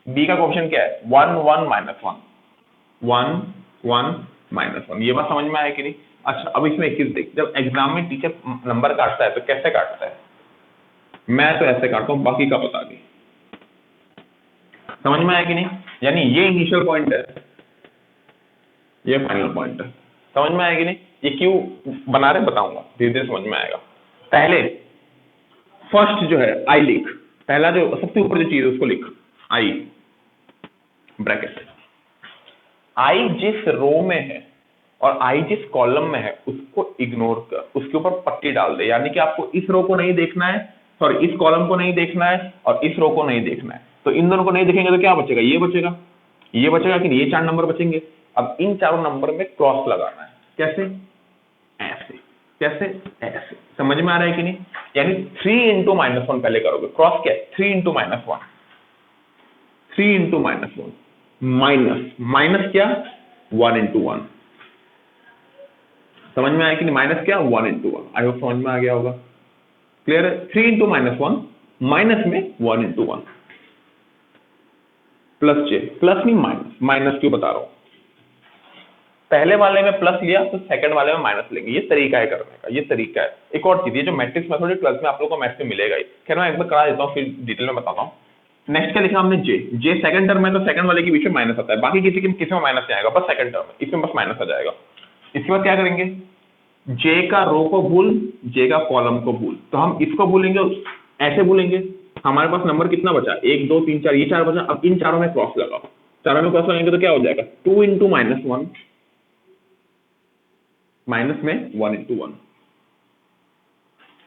बी का कोफिशिएंट क्या है? 1 1 माइनस 1, 1 1 माइनस 1। ये बात समझ में आया कि नहीं? अच्छा अब इसमें एक चीज देख, जब एग्जाम में टीचर नंबर काटता है तो कैसे काटता है? मैं तो ऐसे काटता हूँ, बाकी का बता दी। समझ में आया कि नहीं? यानी ये इनिशियल पॉइंट है, ये फाइनल पॉइंट है। समझ में आया कि नहीं? ये क्यों बना रहे बताऊंगा, धीरे धीरे समझ में आएगा। पहले फर्स्ट जो है आई लिख, पहला जो सबसे ऊपर जो चीज है उसको लिख, आई ब्रैकेट। आई जिस रो में है और आई जिस कॉलम में है उसको इग्नोर कर, उसके ऊपर पट्टी डाल दे। यानी कि आपको इस रो को नहीं देखना है, सॉरी इस कॉलम को नहीं देखना है और इस रो को नहीं देखना है। तो इन दोनों को नहीं देखेंगे तो क्या बचेगा? ये बचेगा, ये बचेगा कि नहीं? ये 4 नंबर बचेंगे। अब इन चारों नंबर में क्रॉस लगाना है। कैसे? ऐसे। कैसे? ऐसे। समझ में आ रहा है कि नहीं? यानी 3 इंटू माइनस 1 पहले करोगे। क्रॉस क्या है? 3 into minus 1, 3 into minus 1 minus, minus क्या? 1 इंटू 1। समझ में आया कि नहीं? माइनस क्या 1 इंटू 1, आई होप समझ में आ गया होगा। क्लियर है? 3 इंटू -1 माइनस में 1 इंटू 1 प्लस j, प्लस नहीं माइनस, माइनस क्यों बता रहा हूं, पहले वाले में प्लस लिया तो सेकंड वाले में माइनस लेंगे, ये तरीका है करने का, ये तरीका है। एक और चीज, ये जो मैट्रिक्स मेथड है 12th में आप लोगों को मैथ्स में मिलेगा ही, खैर मैं एक बार करा देता हूँ फिर डिटेल में बताता हूँ। नेक्स्ट क्या लिखा हमने, जे सेकंड टर्म है तो सेकंड वाले के बीच में माइनस आता है, बाकी किसी में माइनस नहीं आएगा, बस सेकंड टर्म है, इसमें बस माइनस आ जाएगा। इसके बाद क्या करेंगे, जे का रो को भूल, जे का कॉलम को भूल, तो हम इसको भूलेंगे, ऐसे भूलेंगे। हमारे पास नंबर कितना बचा, 1 2 3 4, ये 4 बचा। अब इन चारों में क्रॉस लगाओ, चारों में क्रॉस लगाएंगे तो क्या हो जाएगा, 2 इंटू -1 माइनस में 1 इंटू 1।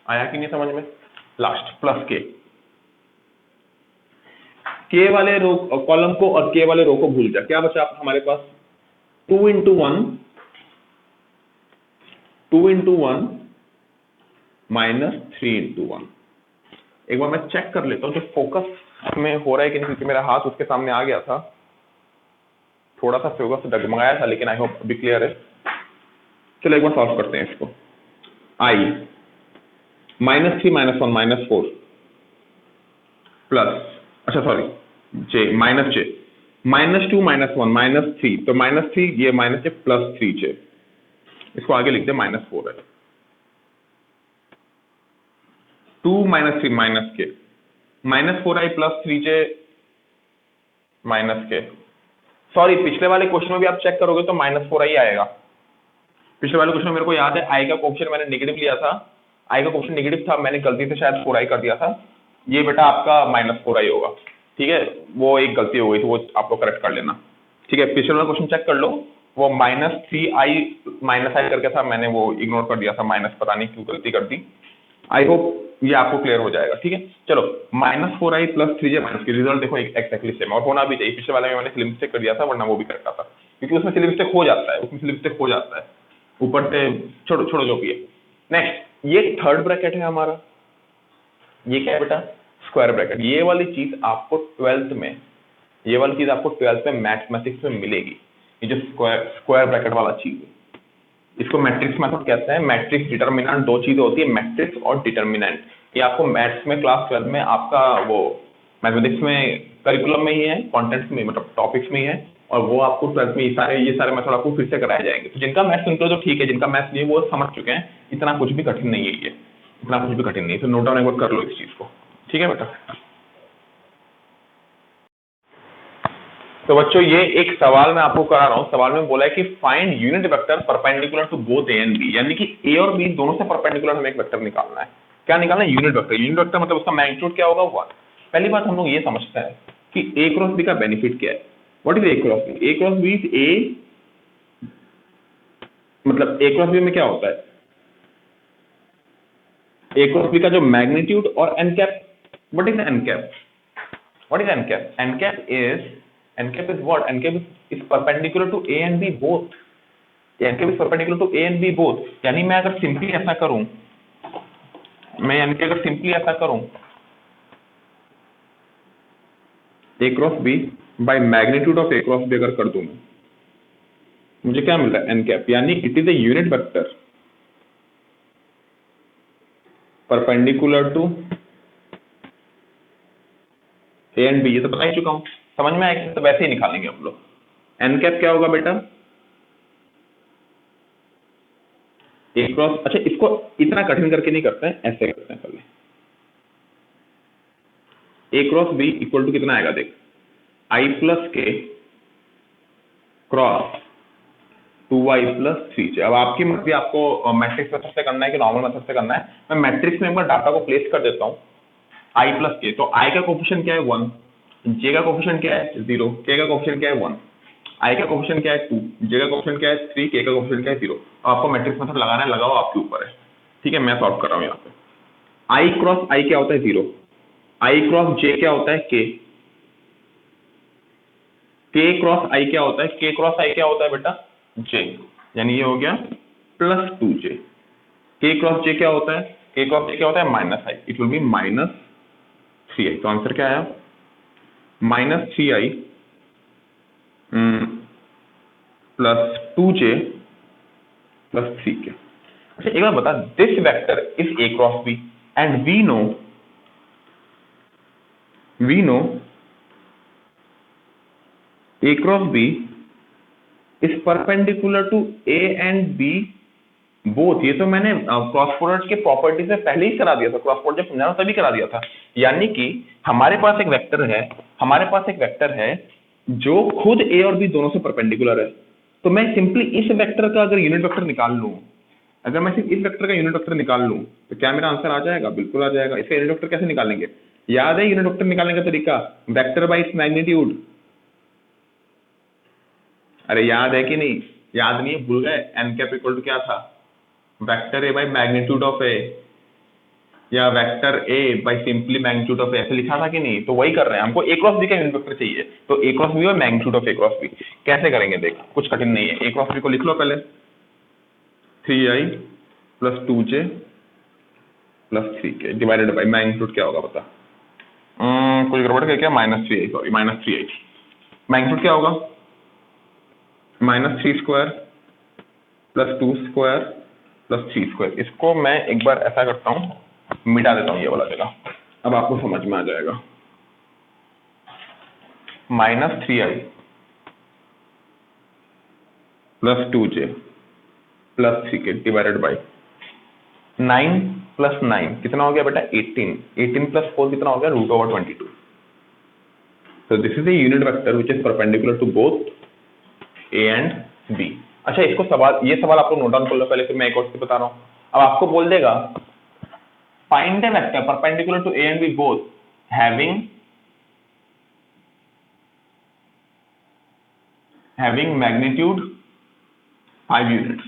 आया कि नहीं समझ में? लास्ट प्लस के वाले रो कॉलम को और के वाले रो को भूल जा, क्या बचा हमारे पास, 2 इंटू 1 माइनस 3 इंटू 1। एक बार मैं चेक कर लेता हूँ जो फोकस में हो रहा है कि नहीं, क्योंकि मेरा हाथ उसके सामने आ गया था, थोड़ा सा फोकस डगमगाया था, लेकिन आई होप अभी क्लियर है। चलो एक बार सॉल्व करते हैं इसको। आई -3 -1 -4 प्लस, अच्छा सॉरी, जे -2 -1 -3, तो -3 ये -3 प्लस 3j, इसको आगे लिख दे -4 है। 2 -3 -k -4i plus 3j -k। Sorry, पिछले वाले क्वेश्चन में भी आप चेक करोगे तो -4i आएगा। पिछले वाले क्वेश्चन में मेरे को याद है आई का कोएफिशिएंट मैंने नेगेटिव लिया था, आई का कोएफिशिएंट नेगेटिव था, मैंने गलती से शायद 4i कर दिया था, ये बेटा आपका -4i होगा। ठीक है, वो एक गलती हो गई थी, वो आप लोग करेक्ट कर लेना। ठीक है, पिछले वाला क्वेश्चन चेक कर लो, वो -3i -i करके था, मैंने वो इग्नोर कर दिया था, माइनस पता नहीं क्यों गलती कर दी। आई होप ये आपको क्लियर हो जाएगा। ठीक है, चलो -4i प्लस 3j माइनस की रिजल्ट देखो एक्जैक्टली सेम, और होना भी चाहिए। पिछले वाले में मैंने स्लिप मिस्टेक कर दिया था, वरना वो भी करेक्ट आता, क्योंकि उसमें स्लिप मिस्टेक हो जाता है, ऊपर से छोड़ो जो भी है। नेक्स्ट, ये थर्ड ब्रैकेट है हमारा, ये क्या है बेटा, स्क्वायर ब्रैकेट। ये वाली चीज आपको 12th में मैथमेटिक्स में मिलेगी, ये जो स्क्वायर ब्रैकेट वाला चीज है, इसको मैट्रिक्स मेथड कहते हैं। मैट्रिक्स डिटर्मिनेंट, दो चीजें होती है, मैट्रिक्स और डिटर्मिनेंट। ये आपको मैथ्स में क्लास 12 में आपका वो मैथमेटिक्स में करिकुलम में ही है, कॉन्टेंट्स में, मतलब टॉपिक्स में ही है, और वो आपको 12th में ये सारे मेथड आपको फिर से कराए जाएंगे। तो जिनका मैथ्स सुनते हो तो ठीक है, जिनका मैथ्स नहीं वो समझ चुके हैं, इतना कुछ भी कठिन नहीं है ये, इतना कुछ भी कठिन नहीं है। तो नोट डाउन एक बार कर लो इस चीज को, ठीक है बेटा। तो बच्चों ये एक सवाल मैं आपको करा रहा हूँ, सवाल में बोला है कि find unit vector perpendicular to both A and B, यानी कि ए और बी दोनों से परपेंडिकुलर हमें एक वेक्टर निकालना है। क्या निकालना है, यूनिट वेक्टर। यूनिट वेक्टर मतलब उसका मैग्नीट्यूड क्या होगा, 1। पहली बात हम लोग ये समझते हैं कि ए क्रॉस बी का बेनिफिट क्या है। What is A cross B? A cross B is A, मतलब ए क्रॉस बी में क्या होता है, ए क्रॉस बी का जो मैग्नीट्यूड और N cap. What is N cap? What is n cap? N cap is what? N cap is perpendicular to A and B both. N cap is perpendicular to A and B both. यानी मैं अगर simply ऐसा करूं, A cross B by magnitude of A cross B अगर कर दूं, मुझे क्या मिल रहा है, n cap, यानी it is a unit vector perpendicular to A and B. ये तो बता ही चुका हूं, समझ में आएगा, तो वैसे ही निकालेंगे हम लोग। एन कैप क्या होगा बेटा, ए क्रॉस, अच्छा इसको इतना कठिन करके नहीं करते हैं, ऐसे करते हैं पहले। ए क्रॉस बी इक्वल टू कितना आएगा, देख, आई प्लस के क्रॉस 2y प्लस 3j। अब आपकी मर्जी, आपको मैट्रिक्स मेथड से करना है कि नॉर्मल मेथड से करना है। मैं मैट्रिक्स में एक बार डाटा को प्लेस कर देता हूँ, आई प्लस के, तो आई का कोफिशिएंट क्या है, 1, जे का कोफिशिएंट क्या है, 0, के का कोफिशिएंट क्या है, 1, आई का कोफिशिएंट क्या है, 2, जे का कोफिशिएंट क्या है, 3, के का कोफिशिएंट क्या है, 0। आपको मैट्रिक्स मेथड लगाना है, लगाओ, आपके ऊपर है। ठीक है, मैं सॉल्व कर रहा हूँ यहाँ पे। आई क्रॉस आई क्या होता है, 0। आई क्रॉस जे क्या होता है, के क्रॉस आई क्या होता है, के क्रॉस आई क्या होता है बेटा, जे, यानी ये हो गया प्लस 2j। के क्रॉस जे क्या होता है, के क्रॉस जे क्या होता है, -i, it will be -3i। तो आंसर क्या आया, -3i plus 2j plus 3k। अच्छा एक बार बता, this vector is a cross b and we know a cross b is perpendicular to a and b both. ये तो मैंने क्रॉस प्रोडक्ट के प्रॉपर्टी से पहले ही करा दिया था, क्रॉस प्रोडक्ट जब समझाना तभी करा दिया था। यानी कि हमारे पास एक वेक्टर है जो खुद a और b दोनों से परपेंडिकुलर है। तो मैं सिंपली इस वेक्टर का अगर यूनिट वेक्टर निकाल लूं, अगर मैं सिर्फ इस वेक्टर का यूनिट वेक्टर निकाल लूं तो क्या मेरा आंसर आ जाएगा? बिल्कुल आ जाएगा। इसका यूनिट वेक्टर कैसे निकालेंगे? याद है यूनिट वेक्टर निकालने का तरीका? Vector by its magnitude. अरे याद है कि नहीं? याद नहीं है, भूल गए? एन कैप इक्वल टू क्या था? Vector a by magnitude of a, या vector a by simply magnitude of a, ऐसे लिखा था कि नहीं? तो वही कर रहे हैं, हमको ए क्रॉस बी का यूनिट वेक्टर चाहिए, तो ए क्रॉस बी और magnitude of A cross B. कैसे करेंगे देख, कुछ कठिन नहीं है। ए क्रॉस बी को लिख लो पहले, 3i plus 2j plus 3k divided by magnitude क्या होगा बता? कुछ गड़बड़ है क्या? -3i, सॉरी -3i थी। मैग्नीट्यूड क्या होगा? -3 square plus 2 square plus 3 square. इसको मैं एक बार ऐसा करता हूँ, मिटा देता हूँ ये वाला जगह, अब आपको समझ में आ जाएगा। -3i plus 2j plus 3k divided by 9 plus 9 कितना हो गया बेटा? 18। 18 प्लस 4 कितना हो गया? √22। तो this is a unit vector which is perpendicular to both A and B. अच्छा इसको सवाल, ये सवाल आपको नोट डाउन कर लो पहले, फिर मैं एक और चीज बता रहा हूं। अब आपको बोल देगा find a vector perpendicular to A and B both having magnitude 5 units.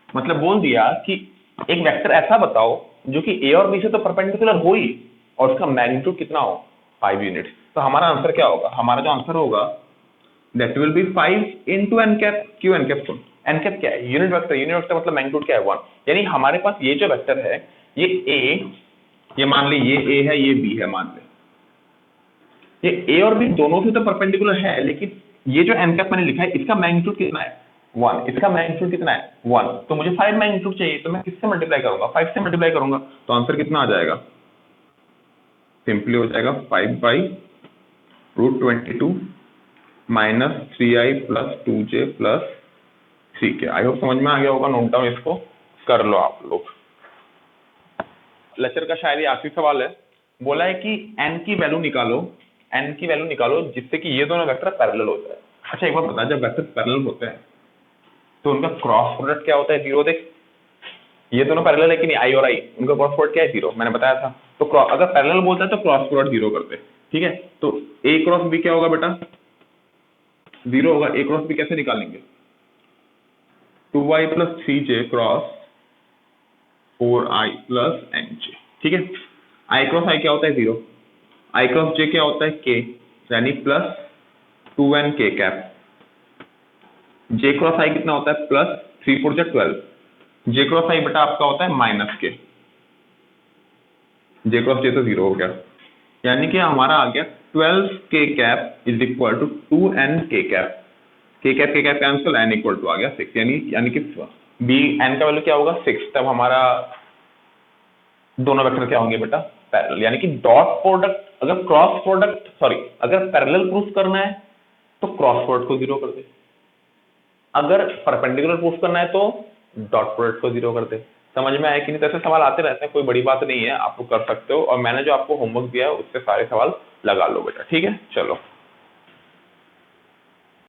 मतलब बोल दिया कि एक वेक्टर ऐसा बताओ जो कि ए और बी से तो परपेंडिकुलर हो ही, और उसका मैग्नीट्यूड कितना हो? 5 यूनिट्स। तो हमारा आंसर क्या होगा? हमारा जो आंसर होगा that will be 5 into n cap। क्यों n cap? सुन, n cap क्या है? Unit vector. यूनिट वेक्टर मतलब मैग्नीट्यूड क्या है? 1। यानी हमारे पास ये जो वेक्टर है, ये a, ये मान ली ये a है, ये b है, मान ले ये a और b दोनों से तो परपेंडिकुलर है, लेकिन ये जो n cap मैंने लिखा है इसका मैग्नीट्यूड कितना है? 1। इसका मैग्नीट्यूड कितना है? 1। तो मुझे 5 मैग्नीट्यूड चाहिए, तो मैं किससे मल्टीप्लाई करूंगा? 5 से मल्टीप्लाई करूंगा। तो आंसर कितना आ जाएगा? सिंपली हो जाएगा 5/√22 -3i plus 2j plus 3k। आई होप समझ में आ गया होगा। नोट डाउन इसको कर लो आप लोग। लेक्चर का शायद ये आखिरी सवाल है। बोला है कि n की वैल्यू निकालो जिससे कि ये दोनों वेक्टर पैरेलल हो जाए। अच्छा एक बार बता, जब वेक्टर पैरेलल होते हैं तो उनका क्रॉस प्रोडक्ट क्या होता है? 0। देख ये दोनों पैरेलल है कि नहीं? i और i, उनका क्रॉस प्रोडक्ट क्या है? 0। मैंने बताया था। तो अगर पैरेलल बोलता है तो क्रॉस प्रोडक्ट 0 करते हैं, ठीक है? तो a क्रॉस b क्या होगा बेटा? 0 होगा। a क्रॉस b कैसे निकालेंगे? 2i plus 3j cross 4i plus nj, ठीक है? i क्रॉस i क्या होता है? 0। i क्रॉस j क्या होता है? k, यानी plus 2n k cap. j cross i कितना होता है? प्लस 3 4 12। j क्रॉस i बेटा आपका होता है minus k। j cross j तो 0 हो गया, यानी कि हमारा आ गया 12 k cap is equal to 2n k cap. k cap cancel, n equal to आ गया 6। यानी कि b n का वैल्यू क्या होगा? 6। तब हमारा दोनों वेक्टर क्या होंगे बेटा? पैरेलल। यानी कि डॉट प्रोडक्ट, अगर क्रॉस प्रोडक्ट अगर पैरेलल प्रूफ करना है तो क्रॉस प्रोडक्ट को 0 कर दे, अगर परपेंडिकुलर प्रूफ करना है तो डॉट प्रोडक्ट को 0 कर दे। समझ में आया कि नहीं? तो ऐसे सवाल आते रहते हैं, कोई बड़ी बात नहीं है, आप लोग कर सकते हो। और मैंने जो आपको होमवर्क दिया है उससे सारे सवाल लगा लो बेटा, ठीक है? चलो।